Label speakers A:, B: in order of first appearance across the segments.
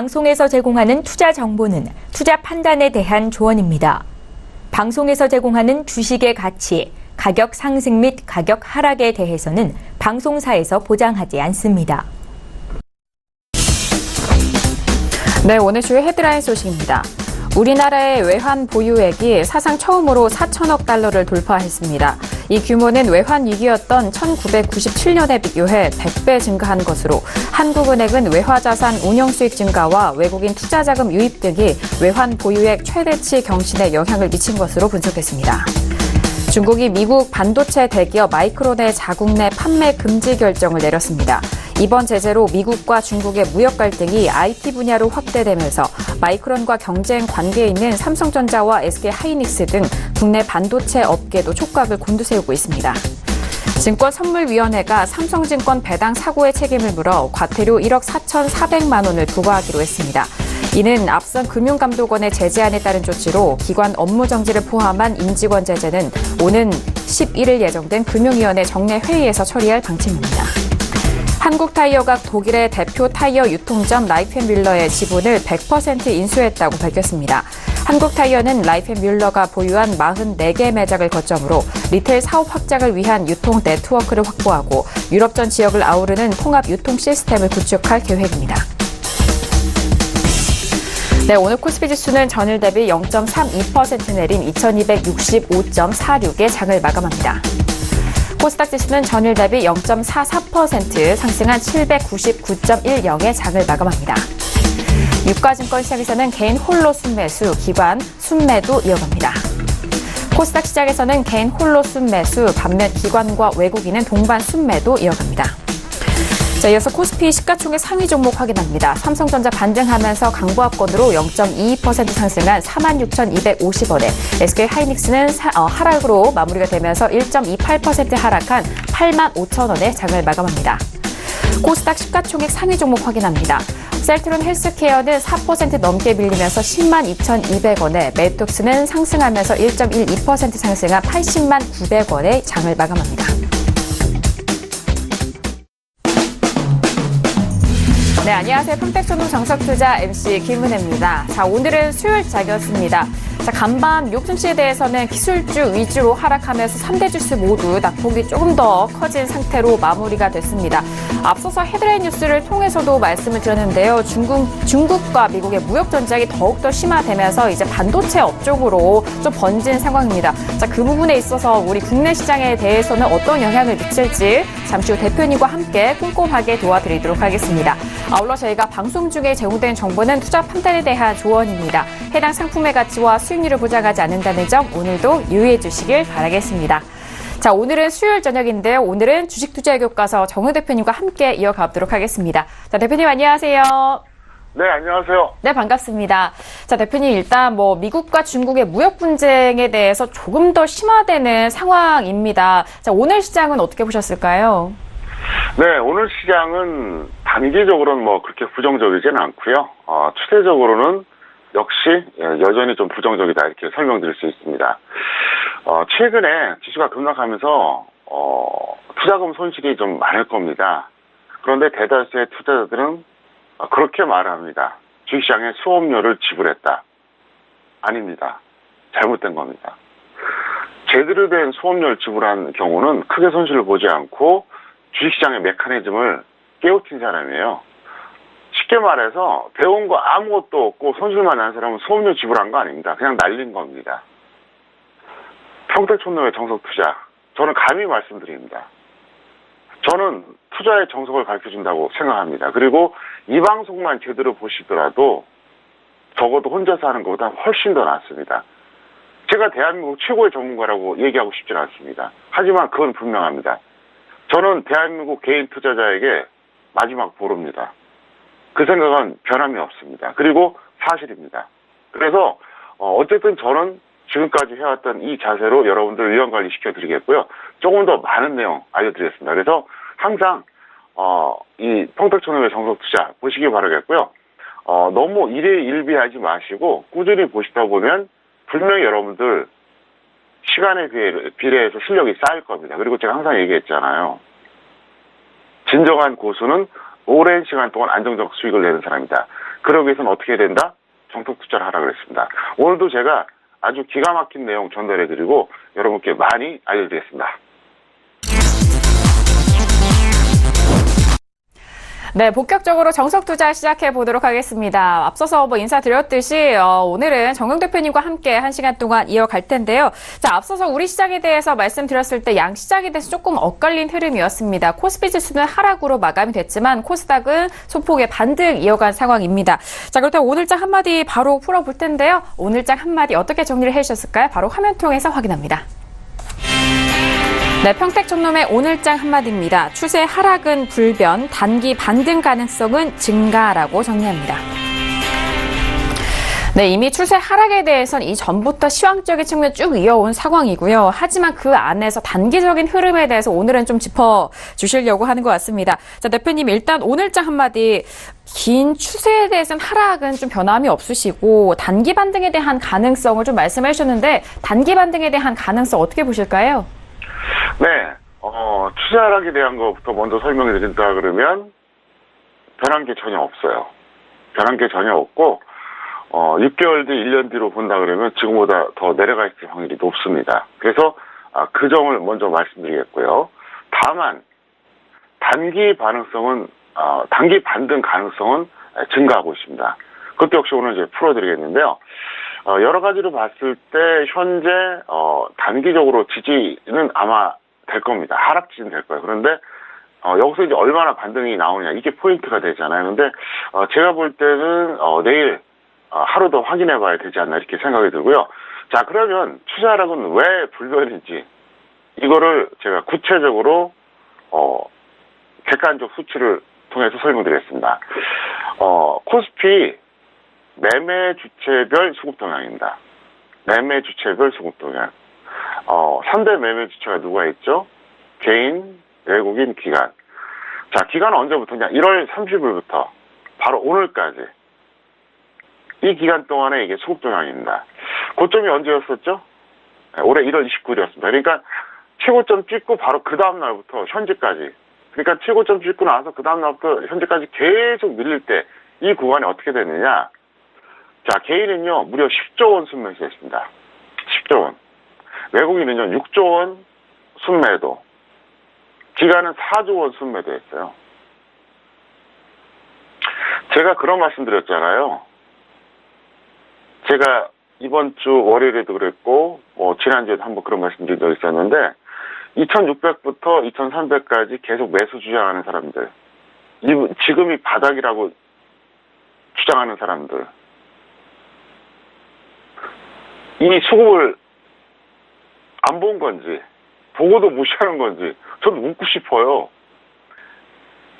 A: 방송에서 제공하는 투자 정보는 투자 판단에 대한 조언입니다. 방송에서 제공하는 주식의 가치, 가격 상승 및 가격 하락에 대해서는 방송사에서 보장하지 않습니다.
B: 네, 오늘 주요 헤드라인 소식입니다. 우리나라의 외환 보유액이 사상 처음으로 4천억 달러를 돌파했습니다. 이 규모는 외환 위기였던 1997년에 비교해 100배 증가한 것으로 한국은행은 외화자산 운용 수익 증가와 외국인 투자자금 유입 등이 외환 보유액 최대치 경신에 영향을 미친 것으로 분석했습니다. 중국이 미국 반도체 대기업 마이크론의 자국 내 판매 금지 결정을 내렸습니다. 이번 제재로 미국과 중국의 무역 갈등이 IT 분야로 확대되면서 마이크론과 경쟁 관계에 있는 삼성전자와 SK하이닉스 등 국내 반도체 업계도 촉각을 곤두세우고 있습니다. 증권선물위원회가 삼성증권 배당 사고의 책임을 물어 과태료 1억 4,400만 원을 부과하기로 했습니다. 이는 앞선 금융감독원의 제재안에 따른 조치로 기관 업무 정지를 포함한 임직원 제재는 오는 11일 예정된 금융위원회 정례 회의에서 처리할 방침입니다. 한국타이어가 독일의 대표 타이어 유통점 라이프앤뮬러의 지분을 100% 인수했다고 밝혔습니다. 한국타이어는 라이프앤뮬러가 보유한 44개 매장을 거점으로 리테일 사업 확장을 위한 유통 네트워크를 확보하고 유럽 전 지역을 아우르는 통합 유통 시스템을 구축할 계획입니다. 네, 오늘 코스피 지수는 전일 대비 0.32% 내린 2265.46의 장을 마감합니다. 코스닥 지수는 전일 대비 0.44% 상승한 799.10의 장을 마감합니다. 유가증권 시장에서는 개인 홀로 순매수, 기관 순매도 이어갑니다. 코스닥 시장에서는 개인 홀로 순매수, 반면 기관과 외국인은 동반 순매도 이어갑니다. 자, 이어서 코스피 시가총액 상위 종목 확인합니다. 삼성전자 반등하면서 강보합권으로 0.22% 상승한 46,250원에 SK하이닉스는 하락으로 마무리가 되면서 1.28% 하락한 85,000원에 장을 마감합니다. 코스닥 시가총액 상위 종목 확인합니다. 셀트론 헬스케어는 4% 넘게 밀리면서 102,200원에 메톡스는 상승하면서 1.12% 상승한 80900원에 장을 마감합니다. 네, 안녕하세요. 평택초등 정석투자 MC 김은혜입니다. 자, 오늘은 수요일장이었습니다. 자, 간밤 미국 증시에 대해서는 기술주 위주로 하락하면서 3대 지수 모두 낙폭이 조금 더 커진 상태로 마무리가 됐습니다. 앞서서 헤드라인 뉴스를 통해서도 말씀을 드렸는데요. 중국과 미국의 무역 전쟁이 더욱더 심화되면서 이제 반도체 업종으로 좀 번진 상황입니다. 자, 그 부분에 있어서 우리 국내 시장에 대해서는 어떤 영향을 미칠지 잠시 후 대표님과 함께 꼼꼼하게 도와드리도록 하겠습니다. 아울러 저희가 방송 중에 제공된 정보는 투자 판단에 대한 조언입니다. 해당 상품의 가치와 수익률을 보장하지 않는다는 점 오늘도 유의해 주시길 바라겠습니다. 자, 오늘은 수요일 저녁인데요. 오늘은 주식투자의 교과서 정우 대표님과 함께 이어가도록 하겠습니다. 자, 대표님 안녕하세요.
C: 네, 안녕하세요.
B: 네, 반갑습니다. 자, 대표님 일단 미국과 중국의 무역 분쟁에 대해서 조금 더 심화되는 상황입니다. 자, 오늘 시장은 어떻게 보셨을까요?
C: 네, 오늘 시장은 단기적으로는 그렇게 부정적이지는 않고요. 추세적으로는 역시 여전히 좀 부정적이다 이렇게 설명드릴 수 있습니다. 최근에 지수가 급락하면서 투자금 손실이 좀 많을 겁니다. 그런데 대다수의 투자자들은 그렇게 말합니다. 주식시장에 수업료를 지불했다. 아닙니다. 잘못된 겁니다. 제대로 된 수업료를 지불한 경우는 크게 손실을 보지 않고 주식시장의 메커니즘을 깨우친 사람이에요. 쉽게 말해서 배운 거 아무것도 없고 손실만 난 사람은 수업료 지불한 거 아닙니다. 그냥 날린 겁니다. 평택촌놈의 정석투자, 저는 감히 말씀드립니다. 저는 투자의 정석을 가르쳐준다고 생각합니다. 그리고 이 방송만 제대로 보시더라도 적어도 혼자서 하는 것보다 훨씬 더 낫습니다. 제가 대한민국 최고의 전문가라고 얘기하고 싶지는 않습니다. 하지만 그건 분명합니다. 저는 대한민국 개인 투자자에게 마지막 보루입니다. 그 생각은 변함이 없습니다. 그리고 사실입니다. 그래서 어쨌든 저는 지금까지 해왔던 이 자세로 여러분들 위험관리 시켜드리겠고요. 조금 더 많은 내용 알려드리겠습니다. 그래서 항상 이 평택촌놈의 정석투자 보시기 바라겠고요. 너무 일희일비하지 마시고 꾸준히 보시다 보면 분명히 여러분들 시간에 비례해서 실력이 쌓일 겁니다. 그리고 제가 항상 얘기했잖아요. 진정한 고수는 오랜 시간 동안 안정적 수익을 내는 사람이다. 그러기 위해서는 어떻게 해야 된다? 정책 투자를 하라 그랬습니다. 오늘도 제가 아주 기가 막힌 내용 전달해드리고 여러분께 많이 알려드리겠습니다.
B: 네, 본격적으로 정석 투자 시작해 보도록 하겠습니다. 앞서서 인사드렸듯이 오늘은 정용 대표님과 함께 1시간 동안 이어갈 텐데요. 자, 앞서서 우리 시장에 대해서 말씀드렸을 때 양 시장에 대해서 조금 엇갈린 흐름이었습니다. 코스피 지수는 하락으로 마감이 됐지만 코스닥은 소폭의 반등 이어간 상황입니다. 자, 그렇다면 오늘장 한마디 바로 풀어볼 텐데요. 오늘장 한마디 어떻게 정리를 해주셨을까요? 바로 화면 통해서 확인합니다. 네, 평택촌놈의 오늘장 한마디입니다. 추세 하락은 불변, 단기 반등 가능성은 증가라고 정리합니다. 네, 이미 추세 하락에 대해서는 이전부터 시황적인 측면 쭉 이어온 상황이고요. 하지만 그 안에서 단기적인 흐름에 대해서 오늘은 좀 짚어주시려고 하는 것 같습니다. 자, 대표님 일단 오늘장 한마디, 긴 추세에 대해서는 하락은 좀 변함이 없으시고 단기 반등에 대한 가능성을 좀 말씀해 주셨는데 단기 반등에 대한 가능성 어떻게 보실까요?
C: 네, 투자 하락에 대한 것부터 먼저 설명해 드린다 그러면 변한 게 전혀 없어요. 변한 게 전혀 없고 6개월 뒤, 1년 뒤로 본다 그러면 지금보다 더 내려가 있을 확률이 높습니다. 그래서 그 점을 먼저 말씀드리겠고요. 다만 단기 반등 가능성은 증가하고 있습니다. 그것도 역시 오늘 이제 풀어드리겠는데요. 여러 가지로 봤을 때 현재 단기적으로 지지는 아마 될 겁니다. 하락 지지는 될 거예요. 그런데 여기서 이제 얼마나 반등이 나오냐 이게 포인트가 되잖아요. 근데 제가 볼 때는 내일 하루 더 확인해 봐야 되지 않나 이렇게 생각이 들고요. 자, 그러면 투자 하락은 왜 불변인지 이거를 제가 구체적으로 객관적 수치를 통해서 설명드리겠습니다. 코스피 매매 주체별 수급 동향입니다. 매매 주체별 수급 동향. 3대 매매 주체가 누가 있죠? 개인, 외국인, 기관. 자, 기간은 언제부터냐? 1월 30일부터 바로 오늘까지. 이 기간 동안에 이게 수급 동향입니다. 고점이 언제였었죠? 올해 1월 29일이었습니다. 그러니까 최고점 찍고 바로 그 다음 날부터 현재까지. 그러니까 최고점 찍고 나서 그 다음 날부터 현재까지 계속 밀릴 때 이 구간이 어떻게 되느냐? 자, 개인은요, 무려 10조 원 순매수했습니다. 10조 원. 외국인은요, 6조 원 순매도. 기간은 4조 원 순매도했어요. 제가 그런 말씀 드렸잖아요. 제가 이번 주 월요일에도 그랬고, 지난주에도 한번 그런 말씀 드린 적 있었는데, 2600부터 2300까지 계속 매수 주장하는 사람들. 지금이 바닥이라고 주장하는 사람들. 이 수급을 안 본 건지, 보고도 무시하는 건지, 저도 묻고 싶어요.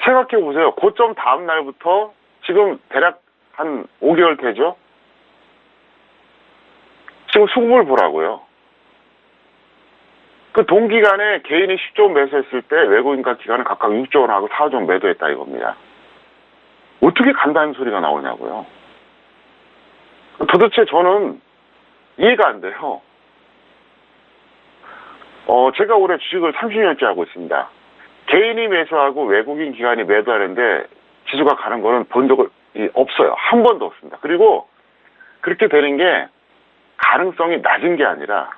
C: 생각해 보세요. 고점 다음 날부터 지금 대략 한 5개월 되죠? 지금 수급을 보라고요. 그 동기간에 개인이 10조 원 매수했을 때 외국인과 기관은 각각 6조 원하고 4조 원 매도했다 이겁니다. 어떻게 간다는 소리가 나오냐고요. 도대체 저는 이해가 안 돼요. 제가 올해 주식을 30년째 하고 있습니다. 개인이 매수하고 외국인 기관이 매도하는데 지수가 가는 거는 본 적이 없어요. 한 번도 없습니다. 그리고 그렇게 되는 게 가능성이 낮은 게 아니라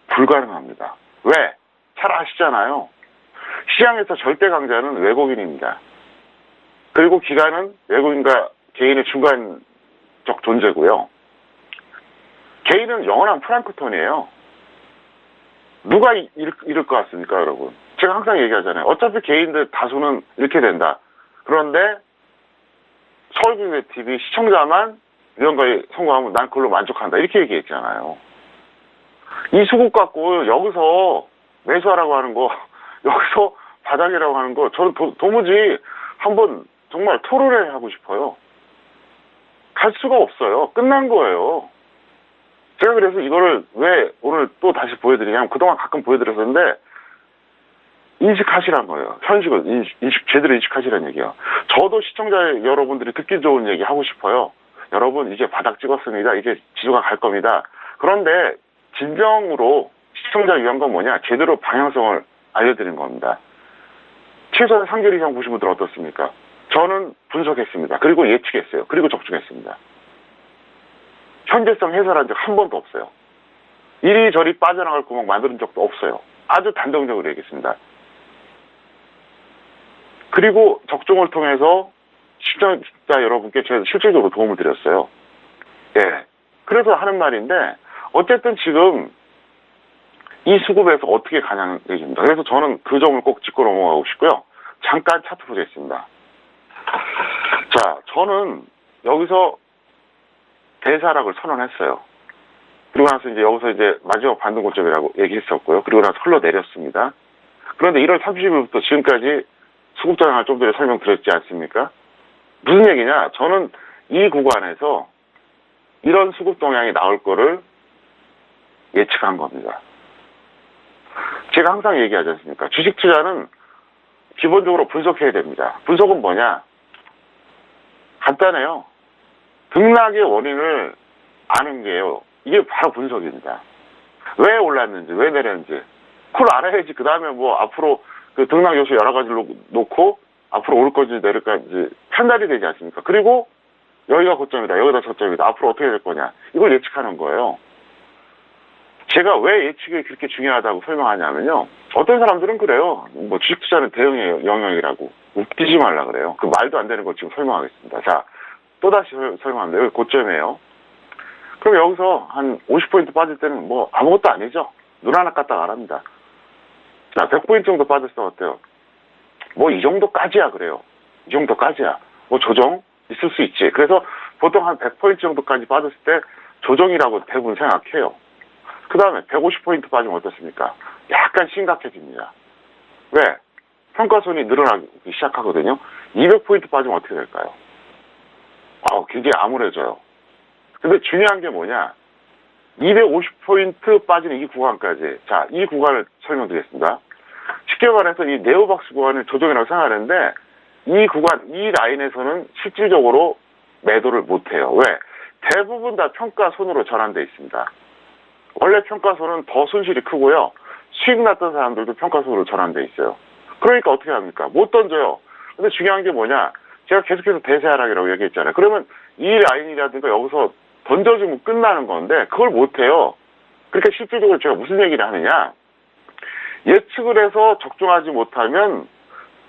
C: 불가능합니다. 왜? 잘 아시잖아요. 시장에서 절대 강자는 외국인입니다. 그리고 기관은 외국인과 개인의 중간적 존재고요. 개인은 영원한 프랑크톤이에요. 누가 이럴 것 같습니까, 여러분? 제가 항상 얘기하잖아요. 어차피 개인들 다수는 이렇게 된다. 그런데 서울경제TV 시청자만 위원가에 성공하면 난 그걸로 만족한다. 이렇게 얘기했잖아요. 이 수급 갖고 여기서 매수하라고 하는 거, 여기서 바닥이라고 하는 거, 저는 도무지 한번 정말 토론을 하고 싶어요. 갈 수가 없어요. 끝난 거예요. 제가 그래서 이거를 왜 오늘 또 다시 보여드리냐면 그동안 가끔 보여드렸었는데 인식하시란 거예요. 현실을 제대로 인식하시라는 얘기예요. 저도 시청자 여러분들이 듣기 좋은 얘기 하고 싶어요. 여러분 이제 바닥 찍었습니다. 이제 지수가 갈 겁니다. 그런데 진정으로 시청자 위한 건 뭐냐? 제대로 방향성을 알려드린 겁니다. 최소한 3개월 이상 보신 분들 어떻습니까? 저는 분석했습니다. 그리고 예측했어요. 그리고 적중했습니다. 현재성 해설한 적 한 번도 없어요. 이리저리 빠져나갈 구멍 만드는 적도 없어요. 아주 단정적으로 얘기했습니다. 그리고 적중을 통해서 시청자 여러분께 제가 실질적으로 도움을 드렸어요. 예. 그래서 하는 말인데, 어쨌든 지금 이 수급에서 어떻게 가냐는 얘기입니다. 그래서 저는 그 점을 꼭 짚고 넘어가고 싶고요. 잠깐 차트 보겠습니다. 자, 저는 여기서 대사락을 선언했어요. 그리고 나서 여기서 마지막 반등 고점이라고 얘기했었고요. 그리고 나서 흘러내렸습니다. 그런데 1월 30일부터 지금까지 수급 전환을 좀 전에 설명드렸지 않습니까? 무슨 얘기냐? 저는 이 구간에서 이런 수급 동향이 나올 거를 예측한 겁니다. 제가 항상 얘기하지 않습니까? 주식 투자는 기본적으로 분석해야 됩니다. 분석은 뭐냐? 간단해요. 등락의 원인을 아는 게요. 이게 바로 분석입니다. 왜 올랐는지, 왜 내렸는지. 그걸 알아야지. 그 다음에 앞으로 그 등락 요소 여러 가지를 놓고 앞으로 오를 건지 내릴 건지 판단이 되지 않습니까? 그리고 여기가 고점이다, 여기가 저점이다, 앞으로 어떻게 될 거냐. 이걸 예측하는 거예요. 제가 왜 예측이 그렇게 중요하다고 설명하냐면요. 어떤 사람들은 그래요. 주식 투자는 대응의 영역이라고. 웃기지 말라 그래요. 그 말도 안 되는 걸 지금 설명하겠습니다. 자, 또다시 설명합니다. 여기 고점이에요. 그럼 여기서 한 50포인트 빠질 때는 아무것도 아니죠. 눈 하나 깠다 가랍니다. 자, 100포인트 정도 빠졌을 때 어때요? 이 정도까지야 그래요. 이 정도까지야. 조정 있을 수 있지. 그래서 보통 한 100포인트 정도까지 빠졌을 때 조정이라고 대부분 생각해요. 그 다음에 150포인트 빠지면 어떻습니까? 약간 심각해집니다. 왜? 평가손이 늘어나기 시작하거든요. 200포인트 빠지면 어떻게 될까요? 굉장히 암울해져요. 근데 중요한 게 뭐냐? 250포인트 빠지는 이 구간까지. 자, 이 구간을 설명드리겠습니다. 쉽게 말해서 이 네오박스 구간을 조정이라고 생각하는데, 이 구간, 이 라인에서는 실질적으로 매도를 못해요. 왜? 대부분 다 평가손으로 전환되어 있습니다. 원래 평가손은 더 손실이 크고요. 수익 났던 사람들도 평가손으로 전환되어 있어요. 그러니까 어떻게 합니까? 못 던져요. 근데 중요한 게 뭐냐? 제가 계속해서 대세하락이라고 얘기했잖아요. 그러면 이 라인이라든가 여기서 던져주면 끝나는 건데 그걸 못해요. 그러니까 실질적으로 제가 무슨 얘기를 하느냐? 예측을 해서 적중하지 못하면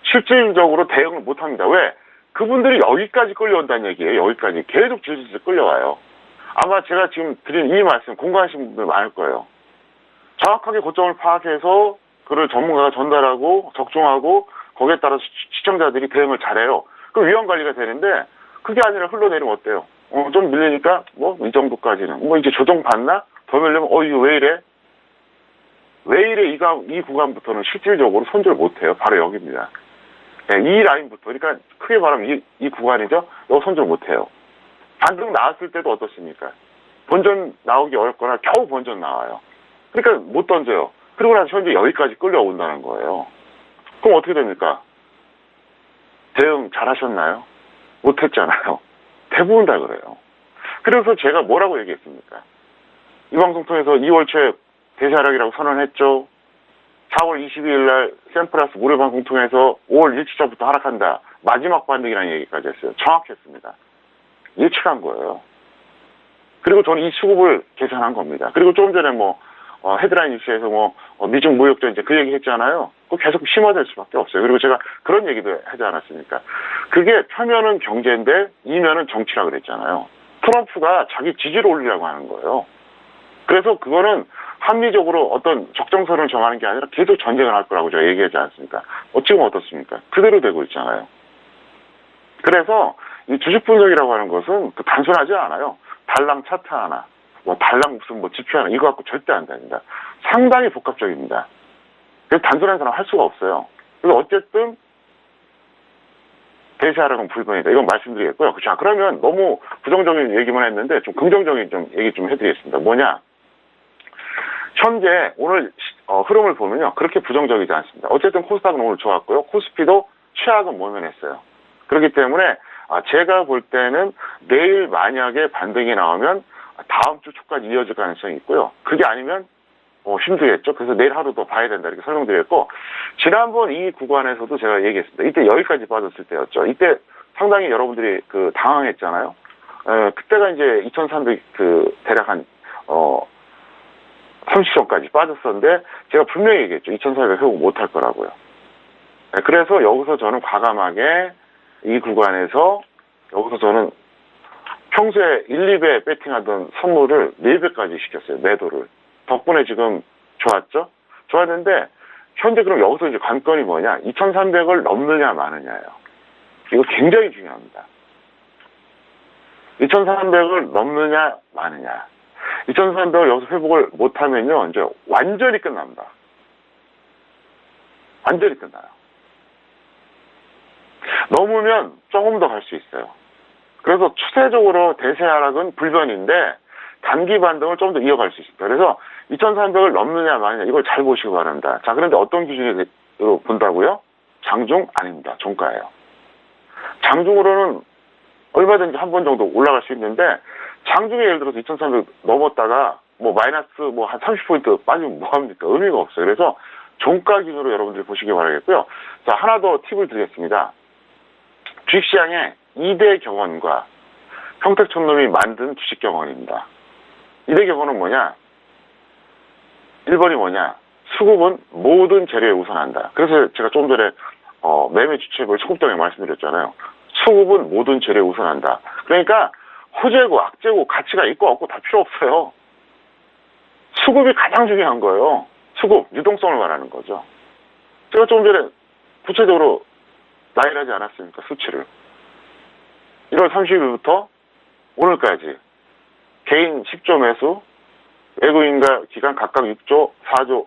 C: 실질적으로 대응을 못합니다. 왜? 그분들이 여기까지 끌려온다는 얘기예요. 여기까지 계속 질질 끌려와요. 아마 제가 지금 드린 이 말씀 공부하신 분들 많을 거예요. 정확하게 고점을 파악해서 그를 전문가가 전달하고 적중하고 거기에 따라서 시청자들이 대응을 잘해요. 그럼 위험 관리가 되는데 그게 아니라 흘러내리면 어때요? 좀 밀리니까 이 정도까지는 이제 조정 받나? 더 밀리면 이거 왜 이래? 왜 이래? 이 구간부터는 실질적으로 손절 못해요. 바로 여기입니다. 네, 이 라인부터. 그러니까 크게 말하면 이 구간이죠. 여기 손절 못해요. 반등 나왔을 때도 어떻습니까? 본전 나오기 어렵거나 겨우 본전 나와요. 그러니까 못 던져요. 그리고 나서 현재 여기까지 끌려온다는 거예요. 그럼 어떻게 됩니까? 대응 잘하셨나요? 못했잖아요. 대부분 다 그래요. 그래서 제가 뭐라고 얘기했습니까? 이 방송 통해서 2월 초에 대세하락이라고 선언했죠. 4월 22일 날 샘플러스 무료 방송 통해서 5월 1주차부터 하락한다. 마지막 반등이라는 얘기까지 했어요. 정확했습니다. 예측한 거예요. 그리고 저는 이 수급을 계산한 겁니다. 그리고 조금 전에 헤드라인 뉴스에서 미중 무역전 그 얘기 했잖아요. 그거 계속 심화될 수밖에 없어요. 그리고 제가 그런 얘기도 하지 않았습니까? 그게 표면은 경제인데 이면은 정치라고 그랬잖아요. 트럼프가 자기 지지를 올리려고 하는 거예요. 그래서 그거는 합리적으로 어떤 적정선을 정하는 게 아니라 계속 전쟁을 할 거라고 제가 얘기하지 않습니까? 지금 어떻습니까? 그대로 되고 있잖아요. 그래서 이 주식 분석이라고 하는 것은 단순하지 않아요. 달랑 차트 하나, 달랑 무슨 지표 하나, 이거 갖고 절대 안 됩니다. 상당히 복합적입니다. 그래서 단순한 사람 할 수가 없어요. 그래서 어쨌든, 대세하락은 불변이다. 이건 말씀드리겠고요. 자, 그러면 너무 부정적인 얘기만 했는데, 좀 긍정적인 얘기 좀 해드리겠습니다. 뭐냐? 현재 오늘 흐름을 보면요. 그렇게 부정적이지 않습니다. 어쨌든 코스닥은 오늘 좋았고요. 코스피도 최악은 모면했어요. 그렇기 때문에, 제가 볼 때는 내일 만약에 반등이 나오면 다음 주 초까지 이어질 가능성이 있고요. 그게 아니면 힘들겠죠. 그래서 내일 하루 더 봐야 된다 이렇게 설명드렸고, 지난번 이 구간에서도 제가 얘기했습니다. 이때 여기까지 빠졌을 때였죠. 이때 상당히 여러분들이 당황했잖아요. 그때가 이제 2,300 대략 한 30선까지 빠졌었는데 제가 분명히 얘기했죠. 2,400 회복 못할 거라고요. 그래서 여기서 저는 과감하게 이 구간에서 여기서 저는 평소에 1, 2배 배팅하던 선물을 4배까지 시켰어요. 매도를. 덕분에 지금 좋았죠? 좋았는데 현재 그럼 여기서 이제 관건이 뭐냐? 2,300을 넘느냐 마느냐예요. 이거 굉장히 중요합니다. 2,300을 넘느냐 마느냐. 2,300을 여기서 회복을 못하면요, 이제 완전히 끝납니다. 완전히 끝나요. 넘으면 조금 더 갈 수 있어요. 그래서 추세적으로 대세 하락은 불변인데 단기 반등을 좀 더 이어갈 수 있습니다. 그래서 2,300을 넘느냐 마느냐 이걸 잘 보시기 바랍니다. 자, 그런데 어떤 기준으로 본다고요? 장중 아닙니다. 종가예요. 장중으로는 얼마든지 한 번 정도 올라갈 수 있는데 장중에 예를 들어서 2,300 넘었다가 마이너스 한 30포인트 빠지면 뭐합니까? 의미가 없어요. 그래서 종가 기준으로 여러분들이 보시기 바라겠고요. 자, 하나 더 팁을 드리겠습니다. 주식시장에 2대 경원과 평택촌놈이 만든 주식 경원입니다. 2대 경원은 뭐냐? 1번이 뭐냐? 수급은 모든 재료에 우선한다. 그래서 제가 조금 전에 매매 주체별 소급동에 말씀드렸잖아요. 수급은 모든 재료에 우선한다. 그러니까 호재고 악재고 가치가 있고 없고 다 필요 없어요. 수급이 가장 중요한 거예요. 수급, 유동성을 말하는 거죠. 제가 조금 전에 구체적으로 나열하지 않았습니까? 수치를. 1월 30일부터 오늘까지 개인 10조 매수, 외국인과 기관 각각 6조, 4조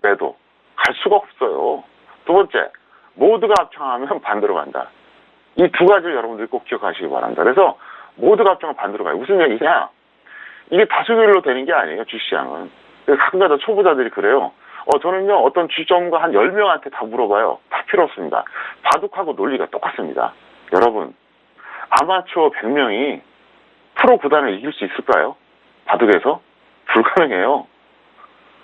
C: 매도. 갈 수가 없어요. 두 번째, 모두가 합창하면 반대로 간다. 이 두 가지를 여러분들이 꼭 기억하시기 바랍니다. 그래서 모두가 합창하면 반대로 가요. 무슨 얘기냐? 이게 다수결로 되는 게 아니에요, 주식시장은. 가끔가다 초보자들이 그래요. 저는요, 어떤 주식 전문가 한 10명한테 다 물어봐요. 다 필요 없습니다. 바둑하고 논리가 똑같습니다. 여러분, 아마추어 100명이 프로 구단을 이길 수 있을까요? 바둑에서? 불가능해요.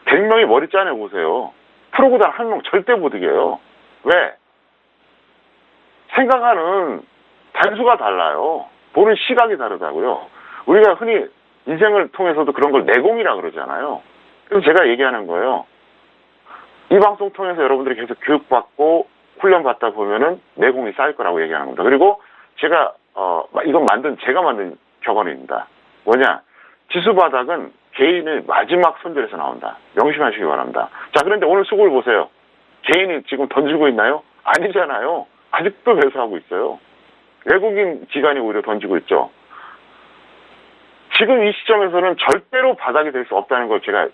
C: 100명이 머리 짜내보세요. 프로 구단 한 명 절대 못 이겨요. 왜? 생각하는 단수가 달라요. 보는 시각이 다르다고요. 우리가 흔히 인생을 통해서도 그런 걸 내공이라 그러잖아요. 그래서 제가 얘기하는 거예요. 이 방송 통해서 여러분들이 계속 교육받고 훈련받다 보면은 내공이 쌓일 거라고 얘기하는 겁니다. 그리고 제가 제가 만든 격언입니다. 뭐냐? 지수 바닥은 개인의 마지막 손절에서 나온다. 명심하시기 바랍니다. 자, 그런데 오늘 수급을 보세요. 개인이 지금 던지고 있나요? 아니잖아요. 아직도 매수하고 있어요. 외국인 기관이 오히려 던지고 있죠. 지금 이 시점에서는 절대로 바닥이 될 수 없다는 걸 제가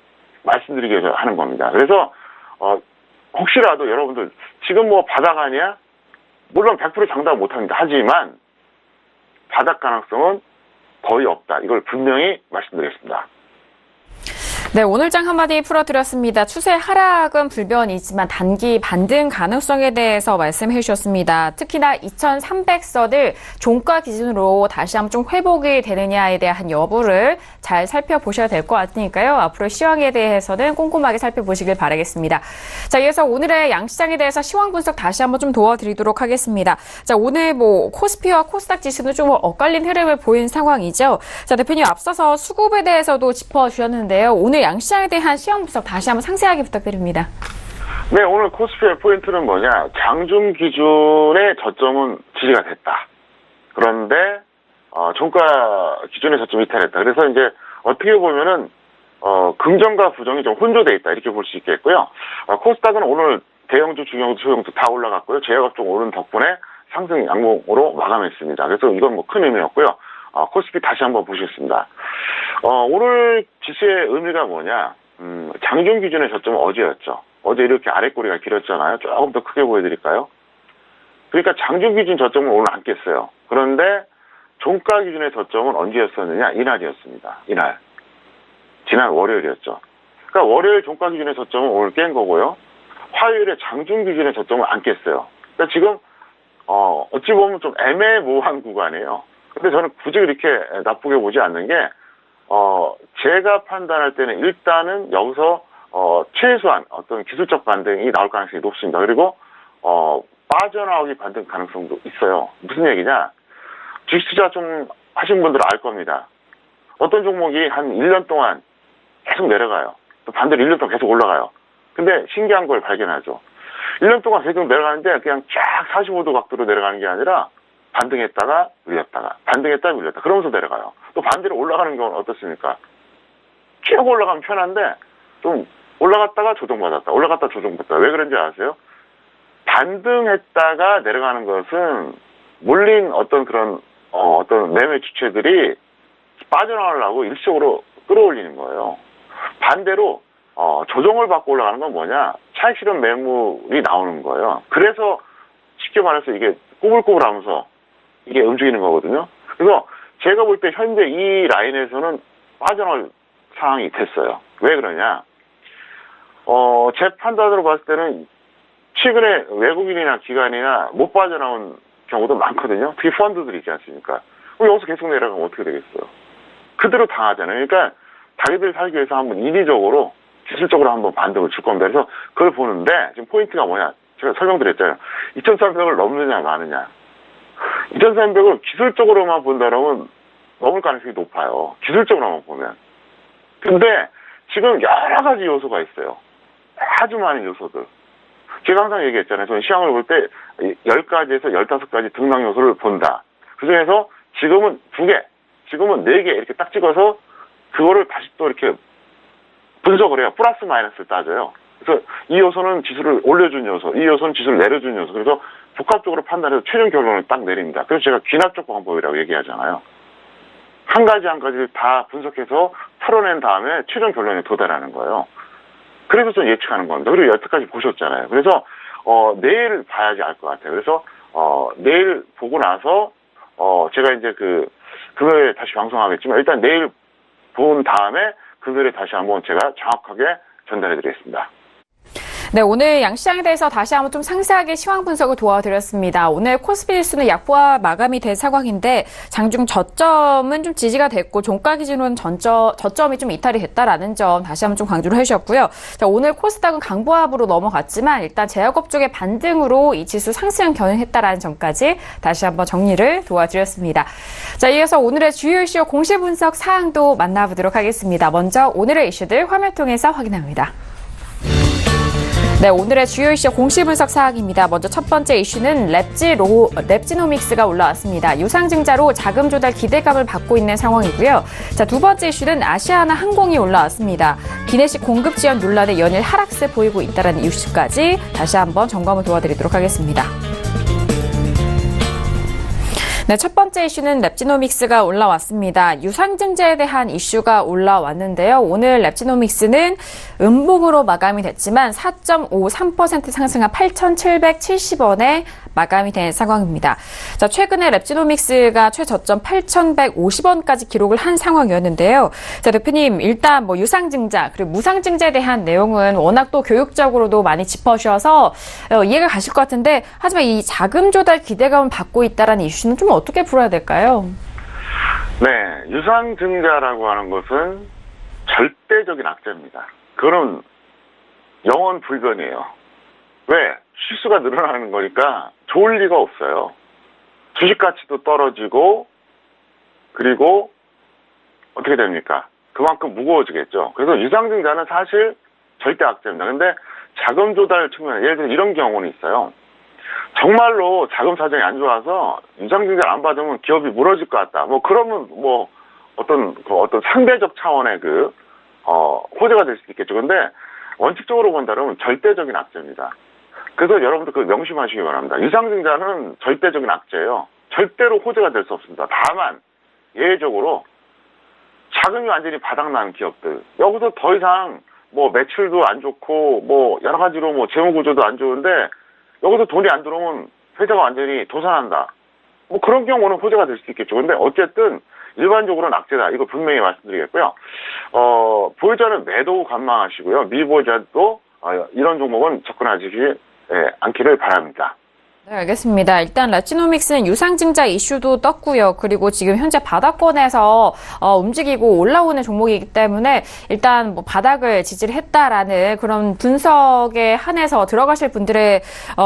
C: 말씀드리기 위해서 하는 겁니다. 그래서 혹시라도 여러분들 지금 바닥 아니야? 물론 100% 장담 못합니다. 하지만 바닥 가능성은 거의 없다. 이걸 분명히 말씀드리겠습니다.
B: 네, 오늘 장 한마디 풀어드렸습니다. 추세 하락은 불변이지만 단기 반등 가능성에 대해서 말씀해 주셨습니다. 특히나 2,300선을 종가 기준으로 다시 한번 좀 회복이 되느냐에 대한 여부를 잘 살펴보셔야 될 것 같으니까요. 앞으로 시황에 대해서는 꼼꼼하게 살펴보시길 바라겠습니다. 자, 이어서 오늘의 양시장에 대해서 시황 분석 다시 한번 좀 도와드리도록 하겠습니다. 자, 오늘 코스피와 코스닥 지수는 좀 엇갈린 흐름을 보인 상황이죠. 자, 대표님 앞서서 수급에 대해서도 짚어주셨는데요. 오늘 양시장에 대한 시황 분석 다시 한번 상세하게 부탁드립니다.
C: 네, 오늘 코스피의 포인트는 뭐냐? 장중 기준의 저점은 지지가 됐다. 그런데 종가 기준의 저점이 이탈했다. 그래서 이제 어떻게 보면은 긍정과 부정이 좀 혼조돼 있다 이렇게 볼 수 있겠고요. 코스닥은 오늘 대형주, 중형주, 소형주 다 올라갔고요. 제약업종 오른 덕분에 상승 양봉으로 마감했습니다. 그래서 이건 큰 의미였고요. 코스피 다시 한번 보시겠습니다. 오늘 지수의 의미가 뭐냐? 장중 기준의 저점은 어제였죠. 어제 이렇게 아랫꼬리가 길었잖아요. 조금 더 크게 보여드릴까요? 그러니까 장중 기준 저점은 오늘 안 깼어요. 그런데 종가 기준의 저점은 언제였었느냐? 이날이었습니다. 이날. 지난 월요일이었죠. 그러니까 월요일 종가 기준의 저점은 오늘 깬 거고요. 화요일에 장중 기준의 저점은 안 깼어요. 그러니까 지금 어찌 보면 좀 애매모호한 구간이에요. 근데 저는 굳이 그렇게 나쁘게 보지 않는 게 제가 판단할 때는 일단은 여기서 최소한 어떤 기술적 반등이 나올 가능성이 높습니다. 그리고 빠져나오기 반등 가능성도 있어요. 무슨 얘기냐? 주식 투자 좀 하신 분들은 알 겁니다. 어떤 종목이 한 1년 동안 계속 내려가요. 또 반대로 1년 동안 계속 올라가요. 근데 신기한 걸 발견하죠. 1년 동안 계속 내려가는데 그냥 쫙 45도 각도로 내려가는 게 아니라 반등했다가 밀렸다가 반등했다가 밀렸다 그러면서 내려가요. 또 반대로 올라가는 경우는 어떻습니까? 쭉 올라가면 편한데 좀 올라갔다가 조정받았다 올라갔다 조정받았다. 왜 그런지 아세요? 반등했다가 내려가는 것은 몰린 어떤 그런 어떤 매매 주체들이 빠져나가려고 일시적으로 끌어올리는 거예요. 반대로 조정을 받고 올라가는 건 뭐냐? 차익 실현 매물이 나오는 거예요. 그래서 쉽게 말해서 이게 꾸불꾸불하면서 이게 움직이는 거거든요. 그래서 제가 볼 때 현재 이 라인에서는 빠져나올 상황이 됐어요. 왜 그러냐? 제 판단으로 봤을 때는 최근에 외국인이나 기관이나 못 빠져나온 경우도 많거든요. 특히 펀드들이 있지 않습니까? 그럼 여기서 계속 내려가면 어떻게 되겠어요? 그대로 당하잖아요. 그러니까 자기들 살기 위해서 한번 인위적으로 기술적으로 한번 반등을 줄 겁니다. 그래서 그걸 보는데 지금 포인트가 뭐냐? 제가 설명드렸잖아요. 2,300을 넘느냐 마느냐. 2,300을 기술적으로만 본다면 넘을 가능성이 높아요. 기술적으로만 보면. 근데 지금 여러 가지 요소가 있어요. 아주 많은 요소들. 제가 항상 얘기했잖아요. 저는 시황을 볼 때 10가지에서 15가지 등락 요소를 본다. 그중에서 지금은 2개, 지금은 4개 이렇게 딱 찍어서 그거를 다시 또 이렇게 분석을 해요. 플러스 마이너스를 따져요. 그래서 이 요소는 지수를 올려준 요소, 이 요소는 지수를 내려준 요소. 그래서 복합적으로 판단해서 최종 결론을 딱 내립니다. 그래서 제가 귀납적 방법이라고 얘기하잖아요. 한 가지 한 가지를 다 분석해서 풀어낸 다음에 최종 결론에 도달하는 거예요. 그래서 좀 예측하는 겁니다. 그리고 여태까지 보셨잖아요. 그래서 내일 봐야지 알 것 같아요. 그래서 내일 보고 나서 제가 이제 금요일에 다시 방송하겠지만 일단 내일 본 다음에 금요일에 다시 한번 제가 정확하게 전달해 드리겠습니다.
B: 네, 오늘 양시장에 대해서 다시 한번 좀 상세하게 시황 분석을 도와드렸습니다. 오늘 코스피 지수는 약보합 마감이 된 상황인데 장중 저점은 좀 지지가 됐고 종가 기준으로는 저점이 좀 이탈이 됐다라는 점 다시 한번 좀 강조를 해주셨고요. 자, 오늘 코스닥은 강보합으로 넘어갔지만 일단 제약업 쪽의 반등으로 이 지수 상승 견인했다라는 점까지 다시 한번 정리를 도와드렸습니다. 자, 이어서 오늘의 주요 이슈 공시 분석 사항도 만나보도록 하겠습니다. 먼저 오늘의 이슈들 화면 통해서 확인합니다. 네, 오늘의 주요 이슈 공시 분석 사항입니다. 먼저 첫 번째 이슈는 랩지노믹스가 올라왔습니다. 유상증자로 자금 조달 기대감을 받고 있는 상황이고요. 자, 두 번째 이슈는 아시아나 항공이 올라왔습니다. 기내식 공급 지연 논란에 연일 하락세 보이고 있다는 이슈까지 다시 한번 점검을 도와드리도록 하겠습니다. 네, 첫 번째 이슈는 랩지노믹스가 올라왔습니다. 유상증자에 대한 이슈가 올라왔는데요. 오늘 랩지노믹스는 음봉으로 마감이 됐지만 4.53% 상승한 8,770원에 마감이 된 상황입니다. 자, 최근에 랩지노믹스가 최저점 8,150원까지 기록을 한 상황이었는데요. 자, 대표님, 일단 유상증자 그리고 무상증자에 대한 내용은 워낙 또 교육적으로도 많이 짚어주셔서 이해가 가실 것 같은데, 하지만 이 자금 조달 기대감을 받고 있다는 이슈는 좀 어떻게 풀어야 될까요?
C: 네, 유상증자라고 하는 것은 절대적인 악재입니다. 그건 영원 불변이에요. 왜? 실수가 늘어나는 거니까 좋을 리가 없어요. 주식 가치도 떨어지고, 그리고 어떻게 됩니까? 그만큼 무거워지겠죠. 그래서 유상증자는 사실 절대 악재입니다. 근데 자금 조달 측면, 예를 들어 이런 경우는 있어요. 정말로 자금 사정이 안 좋아서 유상증자를 안 받으면 기업이 무너질 것 같다. 그러면 어떤 상대적 차원의 호재가 될 수도 있겠죠. 근데 원칙적으로 본다면 절대적인 악재입니다. 그래서 여러분들 명심하시기 바랍니다. 유상증자는 절대적인 악재예요. 절대로 호재가 될 수 없습니다. 다만 예외적으로 자금이 완전히 바닥난 기업들, 여기서 더 이상 매출도 안 좋고 여러 가지로 재무 구조도 안 좋은데 여기서 돈이 안 들어오면 회사가 완전히 도산한다. 그런 경우는 호재가 될 수 있겠죠. 근데 어쨌든 일반적으로는 악재다. 이거 분명히 말씀드리겠고요. 보유자는 매도 관망하시고요. 미보유자도 이런 종목은 접근하지 않기를 바랍니다.
B: 네, 알겠습니다. 일단 라치노믹스는 유상증자 이슈도 떴고요. 그리고 지금 현재 바닥권에서 움직이고 올라오는 종목이기 때문에 일단 뭐 바닥을 지지를 했다라는 그런 분석에 한해서 들어가실 분들의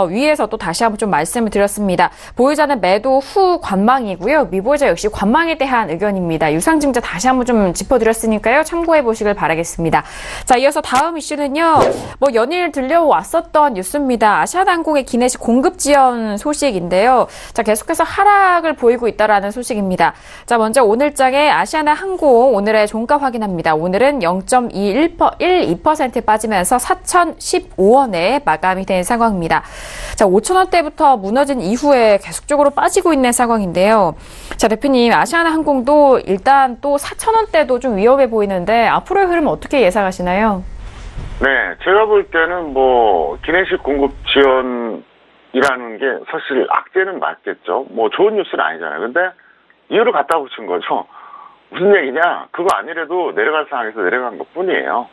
B: 위에서 또 다시 한번 좀 말씀을 드렸습니다. 보유자는 매도 후 관망이고요. 미보유자 역시 관망에 대한 의견입니다. 유상증자 다시 한번 좀 짚어드렸으니까요. 참고해 보시길 바라겠습니다. 자, 이어서 다음 이슈는요. 뭐 연일 들려왔었던 뉴스입니다. 아시아나항공의 기내식 공급 지연 소식인데요. 자, 계속해서 하락을 보이고 있다라는 소식입니다. 자, 먼저 오늘장의 아시아나항공 오늘의 종가 확인합니다. 오늘은 0.12% 빠지면서 4,015원에 마감이 된 상황입니다. 자, 5,000원대부터 무너진 이후에 계속적으로 빠지고 있는 상황인데요. 자, 대표님, 아시아나항공도 일단 또 4,000원대도 좀 위험해 보이는데 앞으로의 흐름 어떻게 예상하시나요?
C: 네, 제가 볼 때는 뭐 기내식 공급 지연이라는 게 사실 악재는 맞겠죠. 뭐 좋은 뉴스는 아니잖아요. 근데 이유를 갖다 붙인 거죠. 무슨 얘기냐? 그거 아니래도 내려갈 상황에서 내려간 것 뿐이에요.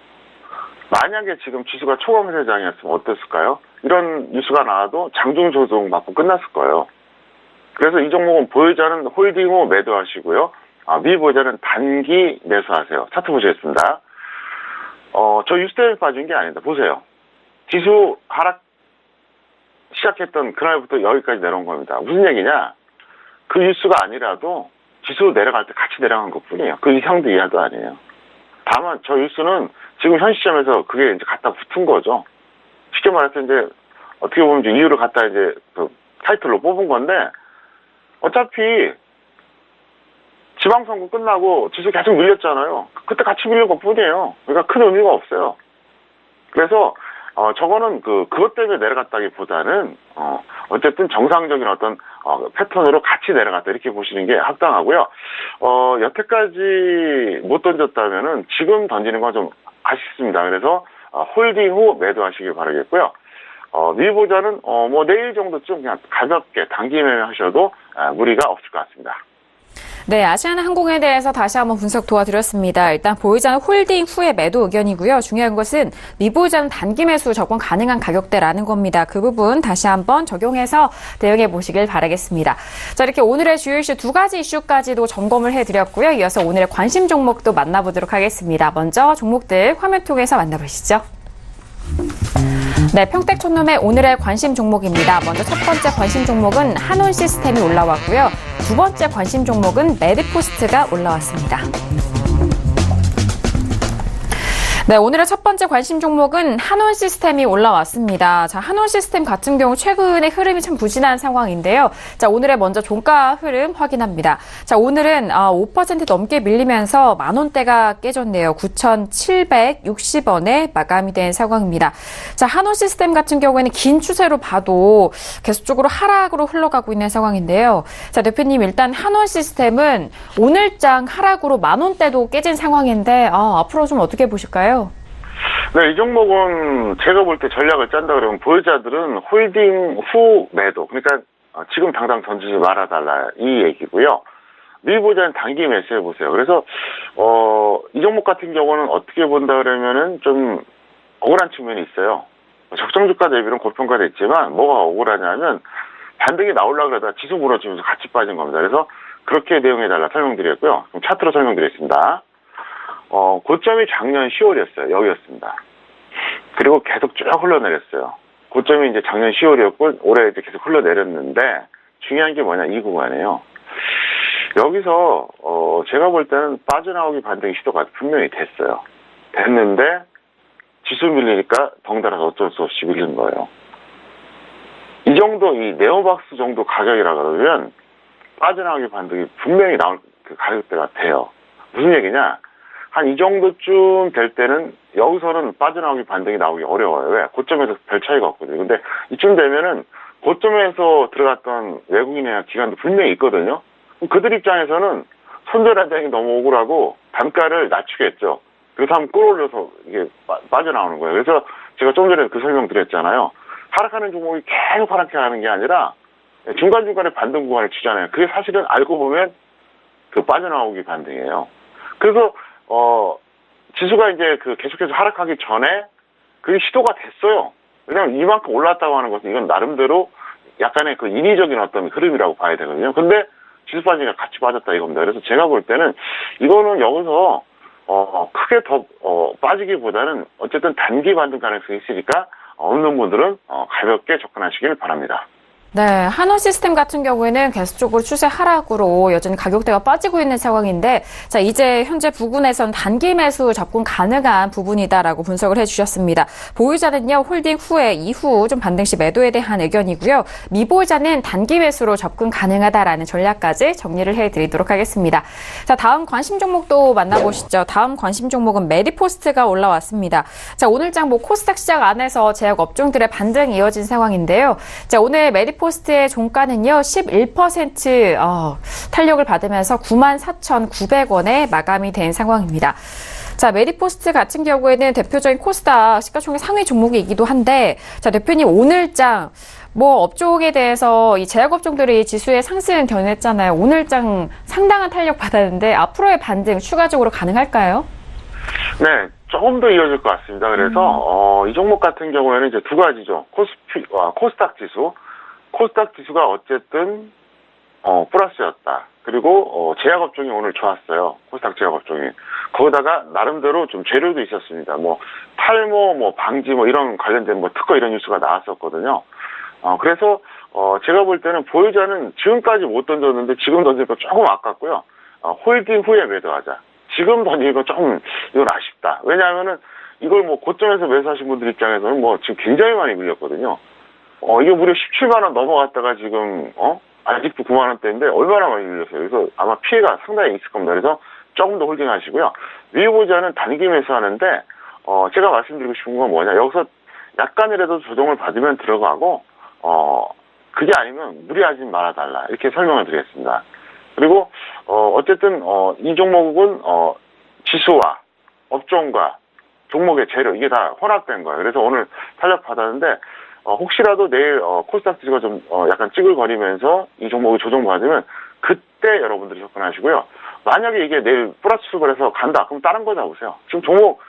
C: 만약에 지금 지수가 초강 세장이었으면 어땠을까요? 이런 뉴스가 나와도 장중 조정 받고 끝났을 거예요. 그래서 이 종목은 보유자는 홀딩 후 매도하시고요. 미보유자는 단기 매수하세요. 차트 보시겠습니다. 저 뉴스 때문에 빠진 게 아니다. 보세요. 지수 하락 시작했던 그날부터 여기까지 내려온 겁니다. 무슨 얘기냐? 그 뉴스가 아니라도 지수 내려갈 때 같이 내려간 것 뿐이에요. 그 이상도 이하도 아니에요. 다만 저 뉴스는 지금 현 시점에서 그게 이제 갖다 붙은 거죠. 쉽게 말해서 이제 어떻게 보면 이제 이유를 갖다 이제 그 타이틀로 뽑은 건데 어차피 지방선거 끝나고 지수 계속 밀렸잖아요. 그때 같이 밀린 것 뿐이에요. 그러니까 큰 의미가 없어요. 그래서 저거는 그것 때문에 내려갔다기보다는 어쨌든 정상적인 어떤 패턴으로 같이 내려갔다 이렇게 보시는 게 합당하고요. 여태까지 못 던졌다면은 지금 던지는 건 좀 아쉽습니다. 그래서 홀딩 후 매도하시길 바라겠고요. 미보자는 뭐 내일 정도쯤 그냥 가볍게 단기 매매하셔도 무리가 없을 것 같습니다.
B: 네, 아시아나항공에 대해서 다시 한번 분석 도와드렸습니다. 일단 보유자는 홀딩 후에 매도 의견이고요. 중요한 것은 미보유자는 단기 매수 적용 가능한 가격대라는 겁니다. 그 부분 다시 한번 적용해서 대응해 보시길 바라겠습니다. 자, 이렇게 오늘의 주요 이슈 두 가지 이슈까지도 점검을 해드렸고요. 이어서 오늘의 관심 종목도 만나보도록 하겠습니다. 먼저 종목들 화면 통해서 만나보시죠. 네, 평택촌놈의 오늘의 관심 종목입니다. 먼저 첫 번째 관심 종목은 한온시스템이 올라왔고요. 두 번째 관심 종목은 메디포스트가 올라왔습니다. 네, 오늘의 첫 번째 관심 종목은 한온시스템이 올라왔습니다. 자, 한온시스템 같은 경우 최근의 흐름이 참 부진한 상황인데요. 자, 오늘의 먼저 종가 흐름 확인합니다. 자, 오늘은 5% 넘게 밀리면서 만원대가 깨졌네요. 9,760원에 마감이 된 상황입니다. 자, 한온시스템 같은 경우에는 긴 추세로 봐도 계속적으로 하락으로 흘러가고 있는 상황인데요. 자, 대표님, 일단 한온시스템은 오늘장 하락으로 만원대도 깨진 상황인데 앞으로 좀 어떻게 보실까요?
C: 네, 이 종목은 제가 볼 때 전략을 짠다 그러면 보유자들은 홀딩 후 매도, 그러니까 지금 당장 던지지 말아달라 이 얘기고요. 미보유자는 단기 매수해 보세요. 그래서 이 종목 같은 경우는 어떻게 본다 그러면은 좀 억울한 측면이 있어요. 적정 주가 대비는 고평가됐지만 뭐가 억울하냐면 반등이 나오려고 그러다 지수 무너지면서 같이 빠진 겁니다. 그래서 그렇게 대응해달라 설명드렸고요. 그럼 차트로 설명드리겠습니다. 고점이 작년 10월이었어요. 여기였습니다. 그리고 계속 쭉 흘러내렸어요. 고점이 이제 작년 10월이었고 올해 이제 계속 흘러내렸는데 중요한 게 뭐냐 이 구간이에요. 여기서 제가 볼 때는 빠져나오기 반등 시도가 분명히 됐어요. 됐는데 지수 밀리니까 덩달아서 어쩔 수 없이 밀린 거예요. 이 정도 이 네오박스 정도 가격이라 그러면 빠져나오기 반등이 분명히 나올 그 가격대가 돼요. 무슨 얘기냐? 한 이 정도쯤 될 때는 여기서는 빠져나오기 반등이 나오기 어려워요. 왜? 고점에서 별 차이가 없거든요. 근데 이쯤 되면은 고점에서 들어갔던 외국인이나 기관도 분명히 있거든요. 그들 입장에서는 손절한장이 너무 억울하고 단가를 낮추겠죠. 그래서 한번 끌어올려서 이게 빠져나오는 거예요. 그래서 제가 좀 전에 그 설명 드렸잖아요. 하락하는 종목이 계속 하락해 하는 게 아니라 중간중간에 반등 구간을 치잖아요. 그게 사실은 알고 보면 그 빠져나오기 반등이에요. 그래서 지수가 이제 계속해서 하락하기 전에 그게 시도가 됐어요. 왜냐면 이만큼 올랐다고 하는 것은 이건 나름대로 약간의 그 인위적인 어떤 흐름이라고 봐야 되거든요. 근데 지수 빠지니까 같이 빠졌다 이겁니다. 그래서 제가 볼 때는 이거는 여기서 크게 더 빠지기보다는 어쨌든 단기 반등 가능성이 있으니까 없는 분들은 가볍게 접근하시길 바랍니다.
B: 네, 한원시스템 같은 경우에는 계속적으로 추세 하락으로 여전히 가격대가 빠지고 있는 상황인데, 자, 이제 현재 부근에선 단기 매수 접근 가능한 부분이다라고 분석을 해주셨습니다. 보유자는요, 홀딩 후에 이후 좀 반등 시 매도에 대한 의견이고요. 미보유자는 단기 매수로 접근 가능하다라는 전략까지 정리를 해드리도록 하겠습니다. 자, 다음 관심 종목도 만나보시죠. 다음 관심 종목은 메디포스트가 올라왔습니다. 자, 오늘장 코스닥 시작 안에서 제약 업종들의 반등이 이어진 상황인데요. 자, 오늘 메디포스트의 종가는요, 11% 탄력을 받으면서 94,900원에 마감이 된 상황입니다. 자, 메디포스트 같은 경우에는 대표적인 코스닥 시가총액 상위 종목이기도 한데, 자, 대표님 오늘장 업종에 대해서 이 제약업종들이 지수의 상승 견인했잖아요. 오늘장 상당한 탄력 받았는데 앞으로의 반등 추가적으로 가능할까요?
C: 네, 조금 더 이어질 것 같습니다. 그래서 이 종목 같은 경우에는 이제 두 가지죠. 코스닥 지수. 코스닥 지수가 어쨌든 플러스였다. 그리고 제약업종이 오늘 좋았어요. 코스닥 제약업종이. 거기다가 나름대로 좀 재료도 있었습니다. 탈모, 방지 이런 관련된 특허 이런 뉴스가 나왔었거든요. 그래서 제가 볼 때는 보유자는 지금까지 못 던졌는데 지금 던지니까 조금 아깝고요. 홀딩 후에 매도하자. 지금 던지니까 조금 이건 아쉽다. 왜냐하면은 이걸 고점에서 매수하신 분들 입장에서는 지금 굉장히 많이 밀렸거든요. 이게 무려 17만 원 넘어갔다가 지금 아직도 9만 원대인데 얼마나 많이 밀렸어요. 그래서 아마 피해가 상당히 있을 겁니다. 그래서 조금 더 홀딩하시고요. 미보유자는 단기 매수하는데 제가 말씀드리고 싶은 건 뭐냐, 여기서 약간이라도 조정을 받으면 들어가고 그게 아니면 무리하지 말아달라, 이렇게 설명을 드리겠습니다. 그리고 어쨌든 이 종목은 지수와 업종과 종목의 재료 이게 다 혼합된 거예요. 그래서 오늘 탄력 받았는데 혹시라도 내일 코스닥 지수가 좀 약간 찌글거리면서 이 종목이 조정받으면 그때 여러분들이 접근하시고요. 만약에 이게 내일 플러스 출발해서 간다, 그럼 다른 거 잡으세요. 지금 종목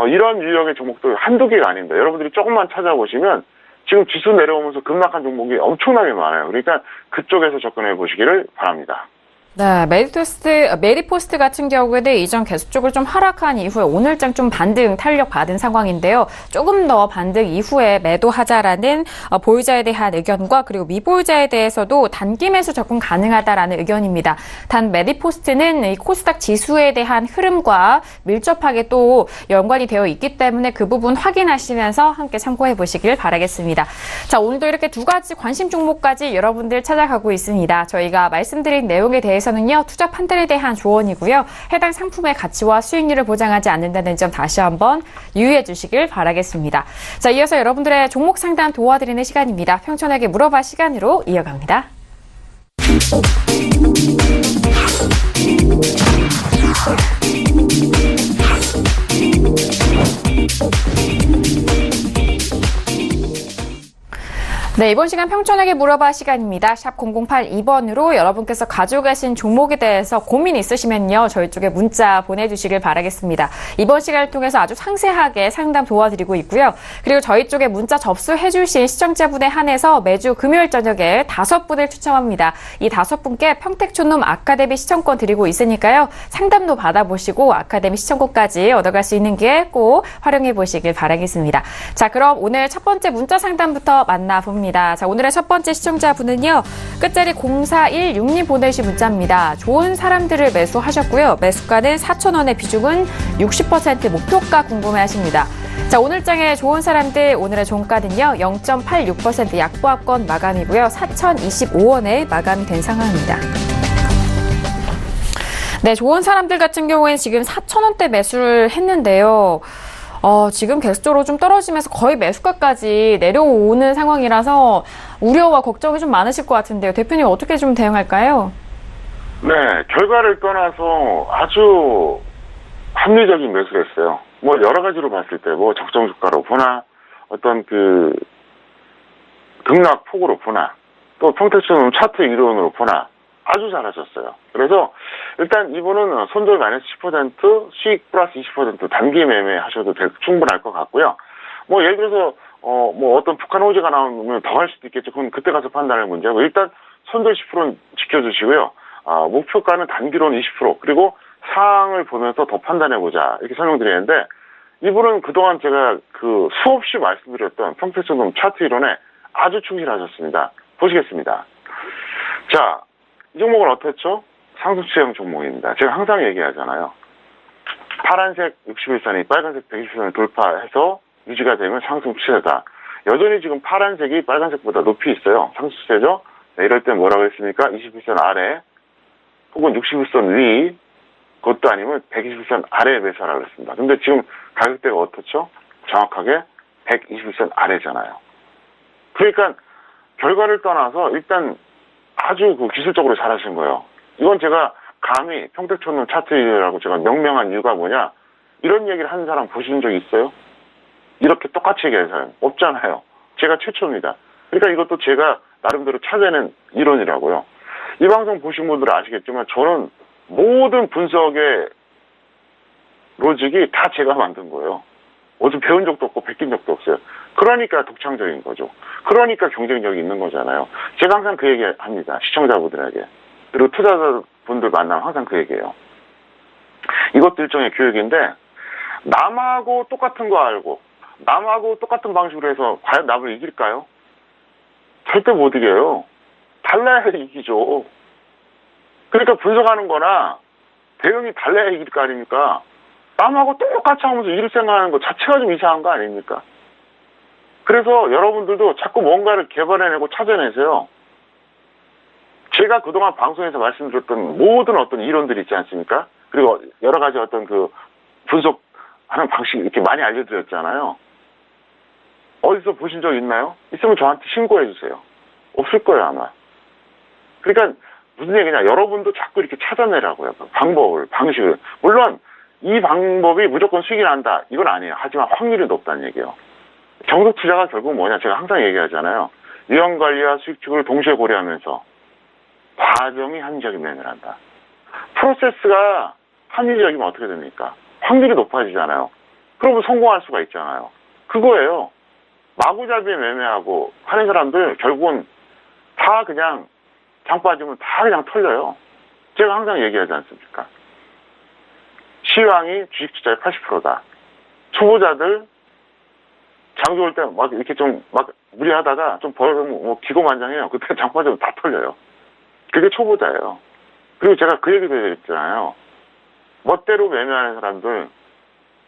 C: 이런 유형의 종목도 한두 개가 아닙니다. 여러분들이 조금만 찾아보시면 지금 지수 내려오면서 급락한 종목이 엄청나게 많아요. 그러니까 그쪽에서 접근해 보시기를 바랍니다.
B: 네, 메디포스트 같은 경우에는 이전 계속적으로 좀 하락한 이후에 오늘장 좀 반등 탄력 받은 상황인데요. 조금 더 반등 이후에 매도하자라는 보유자에 대한 의견과 그리고 미보유자에 대해서도 단기 매수 접근 가능하다라는 의견입니다. 단 메디포스트는 이 코스닥 지수에 대한 흐름과 밀접하게 또 연관이 되어 있기 때문에 그 부분 확인하시면서 함께 참고해 보시길 바라겠습니다. 자, 오늘도 이렇게 두 가지 관심 종목까지 여러분들 찾아가고 있습니다. 저희가 말씀드린 내용에 대해서는요, 투자 판단에 대한 조언이고요. 해당 상품의 가치와 수익률을 보장하지 않는다는 점 다시 한번 유의해 주시길 바라겠습니다. 자, 이어서 여러분들의 종목 상담 도와드리는 시간입니다. 평촌에게 물어봐 시간으로 이어갑니다. 네, 이번 시간 평촌에게 물어봐 시간입니다. 샵 0082번으로 여러분께서 가지고 계신 종목에 대해서 고민 있으시면요, 저희 쪽에 문자 보내주시길 바라겠습니다. 이번 시간을 통해서 아주 상세하게 상담 도와드리고 있고요. 그리고 저희 쪽에 문자 접수해주신 시청자분에 한해서 매주 금요일 저녁에 5분을 추첨합니다. 이 5분께 평택촌놈 아카데미 시청권 드리고 있으니까요, 상담도 받아보시고 아카데미 시청권까지 얻어갈 수 있는 기회 꼭 활용해 보시길 바라겠습니다. 자, 그럼 오늘 첫 번째 문자 상담부터 만나봅니다. 자, 오늘의 첫 번째 시청자분은요, 끝자리 0416님 보내주신 문자입니다. 좋은 사람들을 매수하셨고요. 매수가는 4,000원의 비중은 60% 목표가 궁금해하십니다. 자, 오늘장의 좋은 사람들, 오늘의 종가는요, 0.86% 약보합권 마감이고요. 4,025원에 마감이 된 상황입니다. 네, 좋은 사람들 같은 경우에는 지금 4,000원대 매수를 했는데요. 지금 계속적으로 좀 떨어지면서 거의 매수가까지 내려오는 상황이라서 우려와 걱정이 좀 많으실 것 같은데요. 대표님 어떻게 좀 대응할까요?
C: 네, 결과를 떠나서 아주 합리적인 매수를 했어요. 여러 가지로 봤을 때, 적정 주가로 보나, 어떤 등락 폭으로 보나, 또 평택촌 차트 이론으로 보나, 아주 잘하셨어요. 그래서 일단 이분은 손절 마이너스 10%, 수익 플러스 20% 단기 매매 하셔도 충분할 것 같고요. 예를 들어서 뭐 어떤 북한 호재가 나오면 더 할 수도 있겠죠. 그건 그때 가서 판단할 문제고, 일단 손절 10%는 지켜주시고요. 목표가는 단기로는 20%, 그리고 상황을 보면서 더 판단해보자, 이렇게 설명드리는데, 이분은 그동안 제가 수없이 말씀드렸던 평택전동 차트 이론에 아주 충실하셨습니다. 보시겠습니다. 자, 이 종목은 어떻죠? 상승추세형 종목입니다. 제가 항상 얘기하잖아요. 파란색 61선이 빨간색 120선을 돌파해서 유지가 되면 상승추세다. 여전히 지금 파란색이 빨간색보다 높이 있어요. 상승추세죠? 네, 이럴 땐 뭐라고 했습니까? 21선 아래 혹은 61선 위, 그것도 아니면 121선 아래에 매수하라고 했습니다. 근데 지금 가격대가 어떻죠? 정확하게 121선 아래잖아요. 그러니까 결과를 떠나서 일단 아주 기술적으로 잘하신 거예요. 이건 제가 감히 평택촌놈 차트라고 제가 명명한 이유가 뭐냐? 이런 얘기를 하는 사람 보신 적 있어요? 이렇게 똑같이 얘기하는 사람 없잖아요. 제가 최초입니다. 그러니까 이것도 제가 나름대로 찾아낸 이론이라고요. 이 방송 보신 분들은 아시겠지만 저는 모든 분석의 로직이 다 제가 만든 거예요. 어디서 배운 적도 없고 베낀 적도 없어요. 그러니까 독창적인 거죠. 그러니까 경쟁력이 있는 거잖아요. 제가 항상 그 얘기 합니다. 시청자분들에게. 그리고 투자자분들 만나면 항상 그 얘기해요. 이것도 일종의 교육인데, 남하고 똑같은 거 알고 남하고 똑같은 방식으로 해서 과연 남을 이길까요? 절대 못 이겨요. 달라야 이기죠. 그러니까 분석하는 거나 대응이 달라야 이길 거 아닙니까? 남하고 똑같이 하면서 이길 생각하는 것 자체가 좀 이상한 거 아닙니까? 그래서 여러분들도 자꾸 뭔가를 개발해내고 찾아내세요. 제가 그동안 방송에서 말씀드렸던 모든 어떤 이론들이 있지 않습니까? 그리고 여러 가지 어떤 분석하는 방식 이렇게 많이 알려드렸잖아요. 어디서 보신 적 있나요? 있으면 저한테 신고해 주세요. 없을 거예요, 아마. 그러니까 무슨 얘기냐, 여러분도 자꾸 이렇게 찾아내라고요. 방법을, 방식을. 물론 이 방법이 무조건 수익이 난다, 이건 아니에요. 하지만 확률이 높다는 얘기예요. 정석 투자가 결국 뭐냐, 제가 항상 얘기하잖아요. 위험 관리와 수익 추구를 동시에 고려하면서 과정이 합리적이면 한다. 프로세스가 합리적이면 어떻게 됩니까? 확률이 높아지잖아요. 그러면 성공할 수가 있잖아요. 그거예요. 마구잡이에 매매하고 하는 사람들 결국은 다 그냥 장 빠지면 다 그냥 털려요. 제가 항상 얘기하지 않습니까? 시황이 주식 투자의 80%다. 초보자들 장 좋을 때 막 이렇게 좀 막 무리하다가 좀 벌면 기고만장해요. 그때 장 빠지면 다 털려요. 그게 초보자예요. 그리고 제가 그 얘기도 해드렸잖아요. 멋대로 매매하는 사람들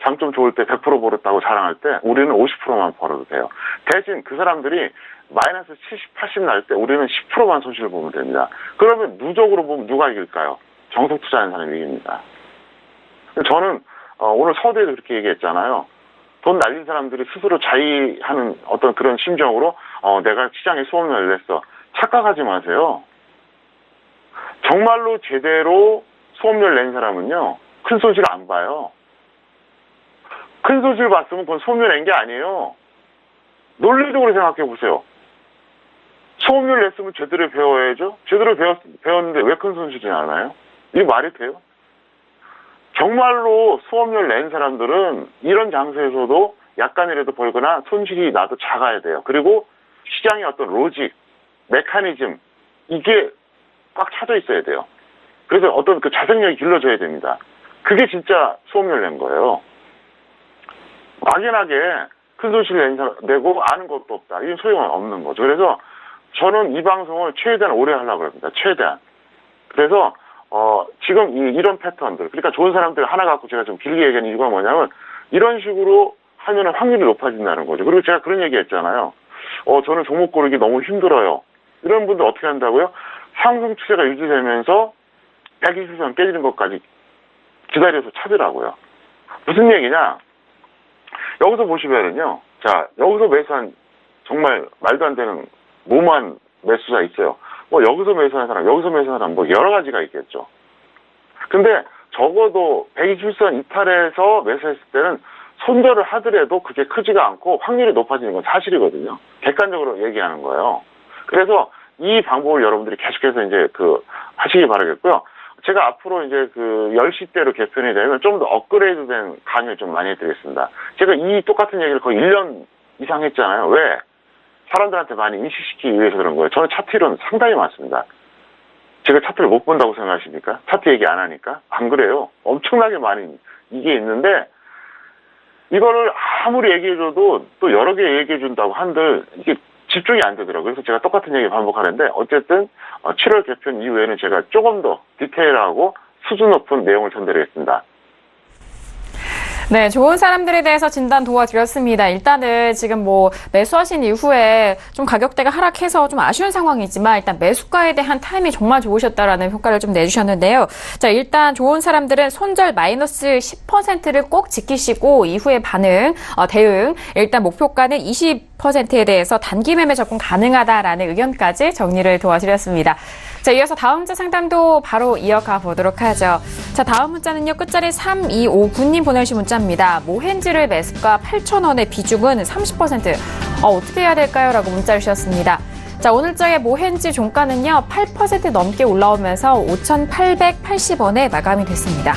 C: 장 좀 좋을 때 100% 벌었다고 자랑할 때 우리는 50%만 벌어도 돼요. 대신 그 사람들이 마이너스 70, 80 날 때 우리는 10%만 손실을 보면 됩니다. 그러면 누적으로 보면 누가 이길까요? 정석 투자하는 사람이 이깁니다. 저는 오늘 서두에도 그렇게 얘기했잖아요. 돈 날린 사람들이 스스로 자의하는 어떤 그런 심정으로 내가 시장에 수업료를 냈어. 착각하지 마세요. 정말로 제대로 수업료를 낸 사람은요, 큰 손실 안 봐요. 큰 손실 봤으면 그건 수업료 낸 게 아니에요. 논리적으로 생각해 보세요. 수업료를 냈으면 제대로 배워야죠. 제대로 배웠는데 왜 큰 손실이 나나요? 이게 말이 돼요? 정말로 수업료를 낸 사람들은 이런 장세에서도 약간이라도 벌거나 손실이 나도 작아야 돼요. 그리고 시장의 어떤 로직, 메커니즘, 이게 꽉 차져 있어야 돼요. 그래서 어떤 자생력이 길러져야 됩니다. 그게 진짜 수업료를 낸 거예요. 막연하게 큰 손실을 내고 아는 것도 없다. 이건 소용은 없는 거죠. 그래서 저는 이 방송을 최대한 오래 하려고 합니다. 최대한. 그래서 지금 이런 패턴들, 그러니까 좋은 사람들 하나 갖고 제가 좀 길게 얘기하는 이유가 뭐냐면 이런 식으로 하면은 확률이 높아진다는 거죠. 그리고 제가 그런 얘기 했잖아요. 저는 종목 고르기 너무 힘들어요. 이런 분들 어떻게 한다고요? 상승 추세가 유지되면서 120선 깨지는 것까지 기다려서 찾으라고요. 무슨 얘기냐? 여기서 보시면은요, 자, 여기서 매수한 정말 말도 안 되는 무모한 매수자 있어요. 여기서 매수한 사람, 여기서 매수한 사람, 여러 가지가 있겠죠. 근데 적어도 120선 이탈해서 매수했을 때는 손절을 하더라도 그게 크지가 않고 확률이 높아지는 건 사실이거든요. 객관적으로 얘기하는 거예요. 그래서 이 방법을 여러분들이 계속해서 이제 하시기 바라겠고요. 제가 앞으로 이제 10시대로 개편이 되면 좀 더 업그레이드 된 강의를 좀 많이 해드리겠습니다. 제가 이 똑같은 얘기를 거의 1년 이상했잖아요. 왜? 사람들한테 많이 인식시키기 위해서 그런 거예요. 저는 차트 이론 상당히 많습니다. 제가 차트를 못 본다고 생각하십니까? 차트 얘기 안 하니까? 안 그래요. 엄청나게 많이 이게 있는데 이거를 아무리 얘기해줘도 또 여러 개 얘기해준다고 한들 이게 집중이 안 되더라고요. 그래서 제가 똑같은 얘기 반복하는데 어쨌든 7월 개편 이후에는 제가 조금 더 디테일하고 수준 높은 내용을 전달하겠습니다.
B: 네, 좋은 사람들에 대해서 진단 도와드렸습니다. 일단은 지금 뭐 매수하신 이후에 좀 가격대가 하락해서 좀 아쉬운 상황이지만 일단 매수가에 대한 타임이 정말 좋으셨다라는 평가를 좀 내주셨는데요. 자, 일단 좋은 사람들은 손절 마이너스 10%를 꼭 지키시고 이후에 대응, 일단 목표가는 20%에 대해서 단기 매매 접근 가능하다라는 의견까지 정리를 도와드렸습니다. 자, 이어서 다음 주 상담도 바로 이어가 보도록 하죠. 자, 다음 문자는요. 끝자리 3259님 보내주신 문자입니다. 모헨지를 매수가 8,000원의 비중은 30%. 어떻게 해야 될까요? 라고 문자를 주셨습니다. 자, 오늘자의 모헨지 종가는요. 8% 넘게 올라오면서 5,880원에 마감이 됐습니다.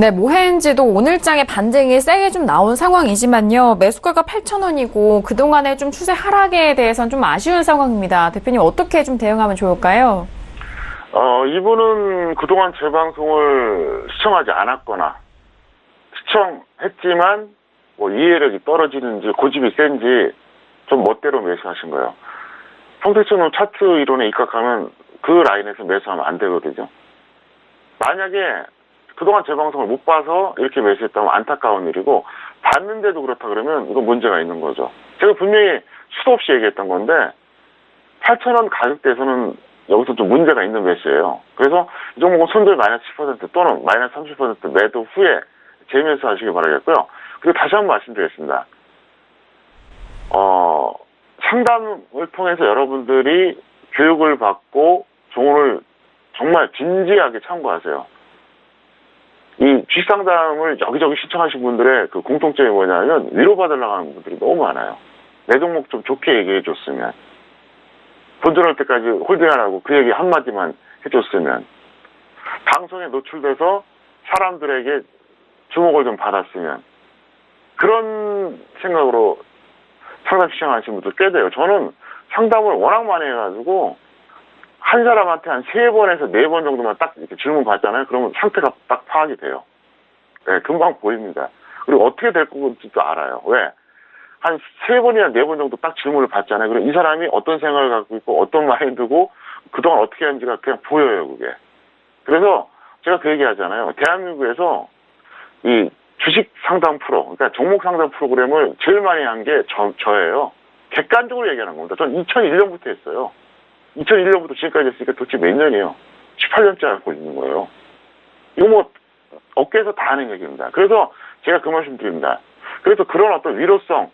B: 네, 모헨지도 오늘장에 반등이 세게 좀 나온 상황이지만요. 매수가가 8,000원이고 그동안의 좀 추세 하락에 대해서는 좀 아쉬운 상황입니다. 대표님 어떻게 좀 대응하면 좋을까요?
C: 이분은 그동안 제 방송을 시청하지 않았거나 시청했지만 뭐 이해력이 떨어지는지 고집이 센지 좀 멋대로 매수하신 거예요. 평대처럼 차트 이론에 입각하면 그 라인에서 매수하면 안 되거든요. 만약에 그동안 제 방송을 못 봐서 이렇게 매수했다면 안타까운 일이고 봤는데도 그렇다 그러면 이건 문제가 있는 거죠. 제가 분명히 수도 없이 얘기했던 건데 8,000원 가격대에서는 여기서 좀 문제가 있는 매수예요. 그래서 이 종목은 손절 마이너스 10% 또는 마이너스 30% 매도 후에 재매수하시기 바라겠고요. 그리고 다시 한번 말씀드리겠습니다. 상담을 통해서 여러분들이 교육을 받고 조언을 정말 진지하게 참고하세요. 이 주식상담을 여기저기 신청하신 분들의 그 공통점이 뭐냐면 위로받으려고 하는 분들이 너무 많아요. 내 종목 좀 좋게 얘기해 줬으면, 본전할 때까지 홀딩하라고 그 얘기 한마디만 해줬으면, 방송에 노출돼서 사람들에게 주목을 좀 받았으면, 그런 생각으로 상담 시청하시는 분들 꽤 돼요. 저는 상담을 워낙 많이 해가지고 한 사람한테 한 3번에서 4번 정도만 딱 이렇게 질문 받잖아요. 그러면 상태가 딱 파악이 돼요. 네, 금방 보입니다. 그리고 어떻게 될 건지도 알아요. 왜? 한 3번이나 4번 정도 딱 질문을 받잖아요. 그럼 이 사람이 어떤 생각을 갖고 있고 어떤 마인드고 그동안 어떻게 하는지가 그냥 보여요, 그게. 그래서 제가 그 얘기 하잖아요. 대한민국에서 이 주식 상담 프로, 그러니까 종목 상담 프로그램을 제일 많이 한 게 저예요. 객관적으로 얘기하는 겁니다. 전 2001년부터 했어요. 2001년부터 지금까지 했으니까 도대체 몇 년이에요? 18년째 하고 있는 거예요. 이거 뭐 업계에서 다 하는 얘기입니다. 그래서 제가 그 말씀 드립니다. 그래서 그런 어떤 위로성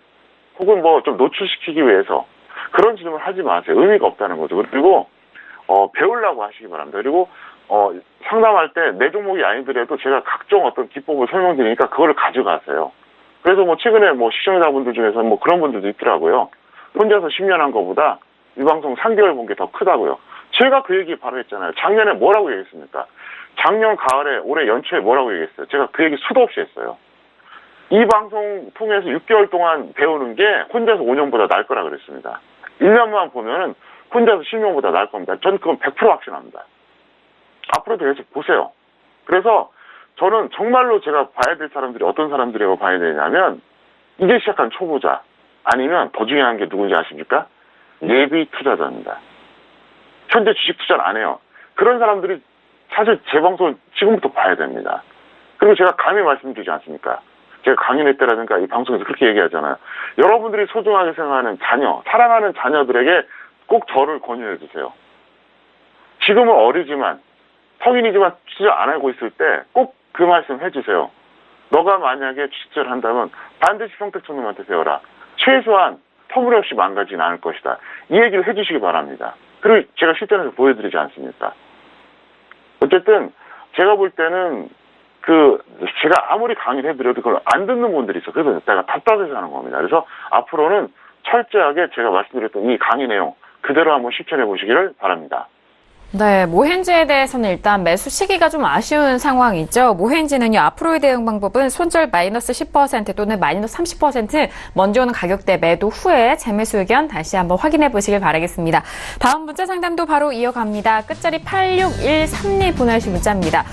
C: 혹은 뭐 좀 노출시키기 위해서 그런 질문을 하지 마세요. 의미가 없다는 거죠. 그리고 배우려고 하시기 바랍니다. 그리고 상담할 때 내 종목이 아니더라도 제가 각종 어떤 기법을 설명드리니까 그거를 가져가세요. 그래서 뭐 최근에 뭐 시청자분들 중에서 뭐 그런 분들도 있더라고요. 혼자서 10년 한 거보다 이 방송 3개월 본 게 더 크다고요. 제가 그 얘기 바로 했잖아요. 작년에 뭐라고 얘기했습니까? 작년 가을에 올해 연초에 뭐라고 얘기했어요? 제가 그 얘기 수도 없이 했어요. 이 방송 통해서 6개월 동안 배우는 게 혼자서 5년보다 나을 거라 그랬습니다. 1년만 보면은 혼자서 10년보다 나을 겁니다. 전 그건 100% 확신합니다. 앞으로도 계속 보세요. 그래서 저는 정말로 제가 봐야 될 사람들이 어떤 사람들이라고 봐야 되냐면 이제 시작한 초보자 아니면 더 중요한 게 누군지 아십니까? 예비 투자자입니다. 현재 주식 투자를 안 해요. 그런 사람들이 사실 제 방송을 지금부터 봐야 됩니다. 그리고 제가 감히 말씀드리지 않습니까? 제가 강연회 때라든가 이 방송에서 그렇게 얘기하잖아요. 여러분들이 소중하게 생각하는 자녀, 사랑하는 자녀들에게 꼭 저를 권유해 주세요. 지금은 어리지만 성인이지만 투자 안 하고 있을 때 꼭 그 말씀 해주세요. 너가 만약에 투자를 한다면 반드시 평택촌놈한테 배워라. 최소한 터무니없이 망가지진 않을 것이다. 이 얘기를 해주시기 바랍니다. 그리고 제가 실전에서 보여드리지 않습니까? 어쨌든 제가 볼 때는 제가 아무리 강의를 해드려도 그걸 안 듣는 분들이 있어. 그래서 내가 답답해서 하는 겁니다. 그래서 앞으로는 철저하게 제가 말씀드렸던 이 강의 내용 그대로 한번 실천해 보시기를 바랍니다.
B: 네, 모헨지에 대해서는 일단 매수 시기가 좀 아쉬운 상황이죠. 모헨지는요, 앞으로의 대응 방법은 손절 마이너스 10% 또는 마이너스 30% 먼저 오는 가격대 매도 후에 재매수 의견 다시 한번 확인해 보시길 바라겠습니다. 다음 문자 상담도 바로 이어갑니다. 끝자리 8613님 보내주신 문자입니다.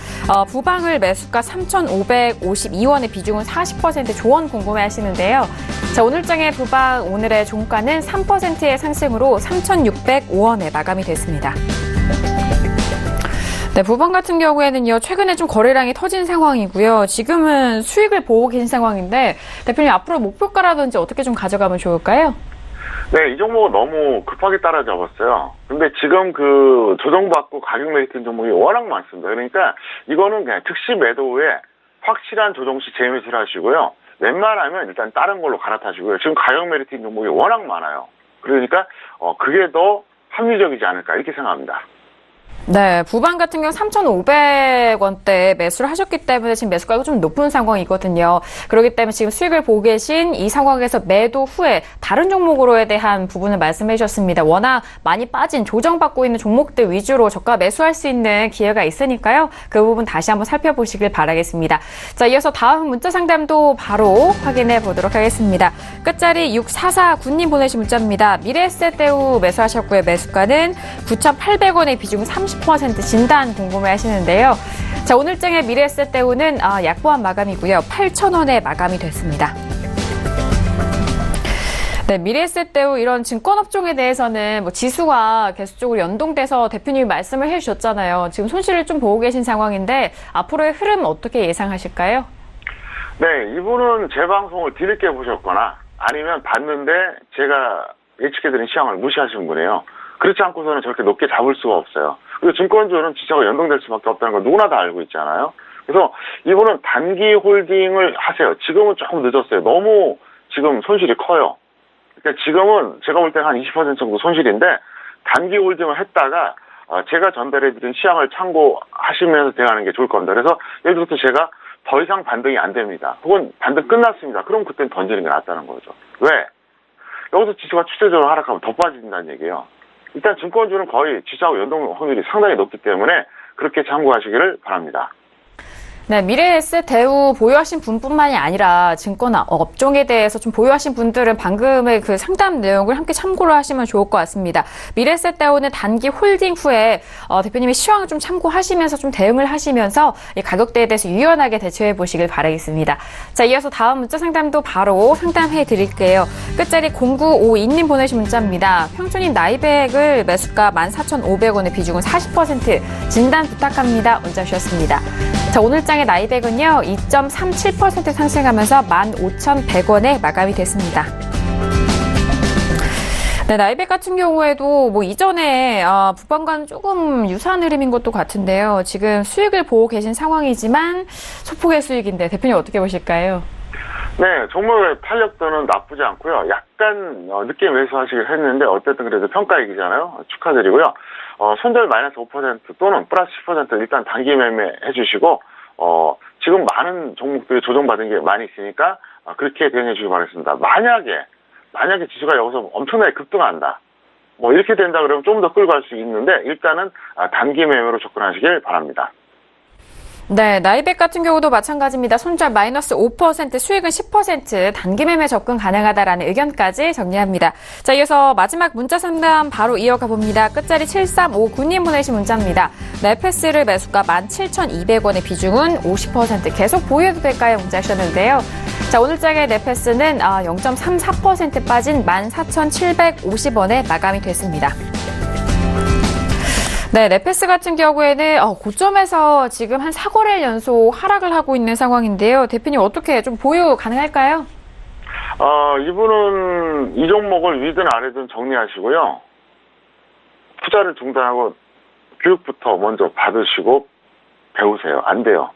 B: 부방을 매수가 3,552원의 비중은 40% 조언 궁금해 하시는데요. 자, 오늘장의 부방 오늘의 종가는 3%의 상승으로 3,605원에 마감이 됐습니다. 네, 부방 같은 경우에는요, 최근에 좀 거래량이 터진 상황이고요. 지금은 수익을 보고 계신 상황인데, 대표님 앞으로 목표가라든지 어떻게 좀 가져가면 좋을까요?
C: 네, 이 종목은 너무 급하게 따라잡았어요. 근데 지금 그 조정받고 가격 메리트인 종목이 워낙 많습니다. 그러니까 이거는 그냥 즉시 매도 후에 확실한 조정 시 재매수를 하시고요. 웬만하면 일단 다른 걸로 갈아타시고요. 지금 가격 메리트인 종목이 워낙 많아요. 그러니까 그게 더 합리적이지 않을까 이렇게 생각합니다.
B: 네, 부방 같은 경우 3,500원대에 매수를 하셨기 때문에 지금 매수가가 좀 높은 상황이거든요. 그렇기 때문에 지금 수익을 보고 계신 이 상황에서 매도 후에 다른 종목으로에 대한 부분을 말씀해 주셨습니다. 워낙 많이 빠진 조정받고 있는 종목들 위주로 저가 매수할 수 있는 기회가 있으니까요. 그 부분 다시 한번 살펴보시길 바라겠습니다. 자, 이어서 다음 문자 상담도 바로 확인해 보도록 하겠습니다. 끝자리 6449님 보내신 문자입니다. 미래에셋대우 매수하셨고요. 매수가는 9,800원의 비중 30% 진단 궁금해 하시는데요. 자, 오늘장의 미래에셋대우는 약보한 마감이고요. 8,000원에 마감이 됐습니다. 네, 미래에셋대우 이런 증권업종에 대해서는 뭐 지수와 계속적으로 연동돼서 대표님이 말씀을 해주셨잖아요. 지금 손실을 좀 보고 계신 상황인데 앞으로의 흐름 어떻게 예상하실까요?
C: 네, 이분은 제 방송을 뒤늦게 보셨거나 아니면 봤는데 제가 예측해드린 시황을 무시하신 분이에요. 그렇지 않고서는 저렇게 높게 잡을 수가 없어요. 그리고 증권주는 지수가 연동될 수밖에 없다는 걸 누구나 다 알고 있잖아요. 그래서 이분은 단기 홀딩을 하세요. 지금은 조금 늦었어요. 너무 지금 손실이 커요. 그러니까 지금은 제가 볼 때는 한 20% 정도 손실인데 단기 홀딩을 했다가 제가 전달해드린 시황을 참고하시면서 대응하는 게 좋을 겁니다. 그래서 예를 들어서 제가 더 이상 반등이 안 됩니다. 혹은 반등 끝났습니다. 그럼 그때는 던지는 게 낫다는 거죠. 왜? 여기서 지수가 추세적으로 하락하면 더 빠진다는 얘기예요. 일단 증권주는 거의 지수하고 연동 확률이 상당히 높기 때문에 그렇게 참고하시기를 바랍니다.
B: 네, 미래에셋대우 보유하신 분뿐만이 아니라 증권 업종에 대해서 좀 보유하신 분들은 방금의 그 상담 내용을 함께 참고를 하시면 좋을 것 같습니다. 미래에셋대우는 단기 홀딩 후에 대표님의 시황을 좀 참고하시면서 좀 대응을 하시면서 이 가격대에 대해서 유연하게 대처해 보시길 바라겠습니다. 자, 이어서 다음 문자 상담도 바로 상담해 드릴게요. 끝자리 0952님 보내신 문자입니다. 평촌인 나이백을 매수가 14,500원의 비중은 40% 진단 부탁합니다. 문자 주셨습니다. 자, 오늘장의 나이백은요, 2.37% 상승하면서 15,100원에 마감이 됐습니다. 네, 나이백 같은 경우에도 뭐 이전에 부방과는 조금 유사한 흐름인 것도 같은데요. 지금 수익을 보고 계신 상황이지만 소폭의 수익인데 대표님 어떻게 보실까요?
C: 네, 종목의 탄력도는 나쁘지 않고요. 약간 늦게 매수하시긴 했는데 어쨌든 그래도 평가익이잖아요. 축하드리고요. 손절 마이너스 5% 또는 플러스 10% 일단 단기 매매 해주시고 지금 많은 종목들이 조정받은 게 많이 있으니까 그렇게 대응해 주시기 바라겠습니다. 만약에 지수가 여기서 엄청나게 급등한다. 뭐 이렇게 된다 그러면 좀 더 끌고 갈 수 있는데 일단은 단기 매매로 접근하시길 바랍니다.
B: 네, 나이백 같은 경우도 마찬가지입니다. 손절 마이너스 5%, 수익은 10%, 단기 매매 접근 가능하다라는 의견까지 정리합니다. 자, 이어서 마지막 문자 상담 바로 이어가 봅니다. 끝자리 7359님 보내신 문자입니다. 네페스를 매수가 17,200원의 비중은 50% 계속 보유해도 될까요? 문자 주셨는데요. 자, 오늘장의 네페스는 0.34% 빠진 14,750원에 마감이 됐습니다. 네, 네페스 같은 경우에는 고점에서 지금 한 4거래일 연속 하락을 하고 있는 상황인데요. 대표님 어떻게 좀 보유 가능할까요?
C: 이분은 이 종목을 위든 아래든 정리하시고요. 투자를 중단하고 교육부터 먼저 받으시고 배우세요. 안 돼요.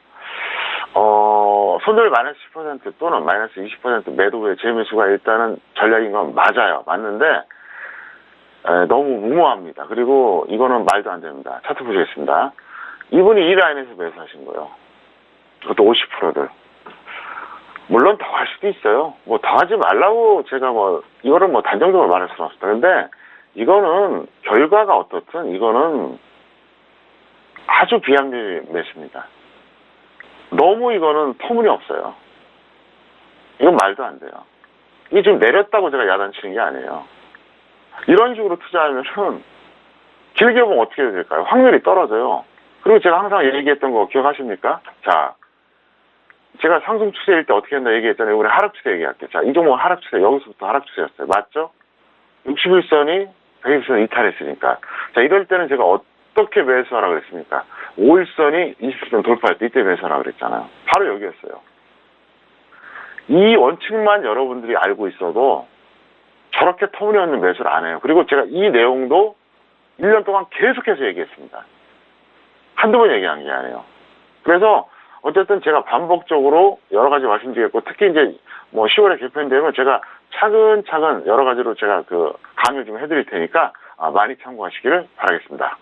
C: 손절 마이너스 10% 또는 마이너스 20% 매도 후에 재매수가 일단은 전략인 건 맞아요. 맞는데 너무 무모합니다. 그리고 이거는 말도 안 됩니다. 차트 보시겠습니다. 이분이 이 라인에서 매수하신 거예요. 그것도 50%를. 물론 더 할 수도 있어요. 뭐 더 하지 말라고 제가 이거를 단정적으로 말할 수는 없습니다. 근데 이거는 결과가 어떻든 이거는 아주 비합리 매수입니다. 너무 이거는 터무니없어요. 이건 말도 안 돼요. 이게 지금 내렸다고 제가 야단치는 게 아니에요. 이런 식으로 투자하면은 길게 보면 어떻게 될까요? 확률이 떨어져요. 그리고 제가 항상 얘기했던 거 기억하십니까? 자, 제가 상승 추세일 때 어떻게 한다 얘기했잖아요. 우리 하락 추세 얘기할게요. 자, 이 종목은 하락 추세, 여기서부터 하락 추세였어요. 맞죠? 61선이 120선 이탈했으니까. 자, 이럴 때는 제가 어떻게 매수하라 그랬습니까? 5일선이 20선 돌파할 때 이때 매수하라 그랬잖아요. 바로 여기였어요. 이 원칙만 여러분들이 알고 있어도 저렇게 터무니없는 매수를 안 해요. 그리고 제가 이 내용도 1년 동안 계속해서 얘기했습니다. 한두 번 얘기한 게 아니에요. 그래서 어쨌든 제가 반복적으로 여러 가지 말씀드렸고, 특히 이제 뭐 10월에 개편되면 제가 차근차근 여러 가지로 제가 강의를 좀 해드릴 테니까 많이 참고하시기를 바라겠습니다.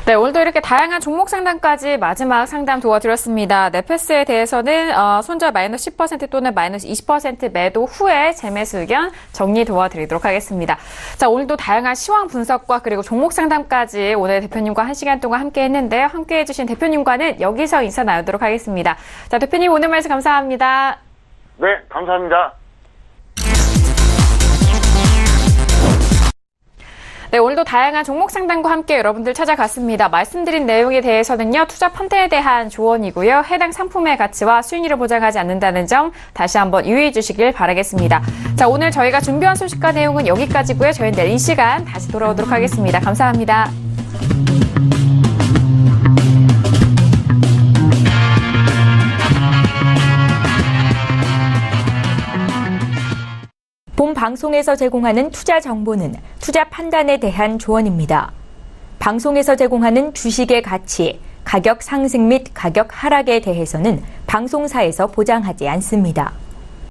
B: 네, 오늘도 이렇게 다양한 종목 상담까지 마지막 상담 도와드렸습니다. 네페스에 대해서는 손절 마이너스 10% 또는 마이너스 20% 매도 후에 재매수 의견 정리 도와드리도록 하겠습니다. 자, 오늘도 다양한 시황 분석과 그리고 종목 상담까지 오늘 대표님과 1시간 동안 함께 했는데요. 함께 해주신 대표님과는 여기서 인사 나누도록 하겠습니다. 자, 대표님 오늘 말씀 감사합니다.
C: 네, 감사합니다.
B: 네, 오늘도 다양한 종목 상담과 함께 여러분들 찾아갔습니다. 말씀드린 내용에 대해서는요, 투자 판단에 대한 조언이고요. 해당 상품의 가치와 수익률을 보장하지 않는다는 점 다시 한번 유의해 주시길 바라겠습니다. 자, 오늘 저희가 준비한 소식과 내용은 여기까지고요. 저희는 내일 이 시간 다시 돌아오도록 하겠습니다. 감사합니다.
A: 본 방송에서 제공하는 투자 정보는 투자 판단에 대한 조언입니다. 방송에서 제공하는 주식의 가치, 가격 상승 및 가격 하락에 대해서는 방송사에서 보장하지 않습니다.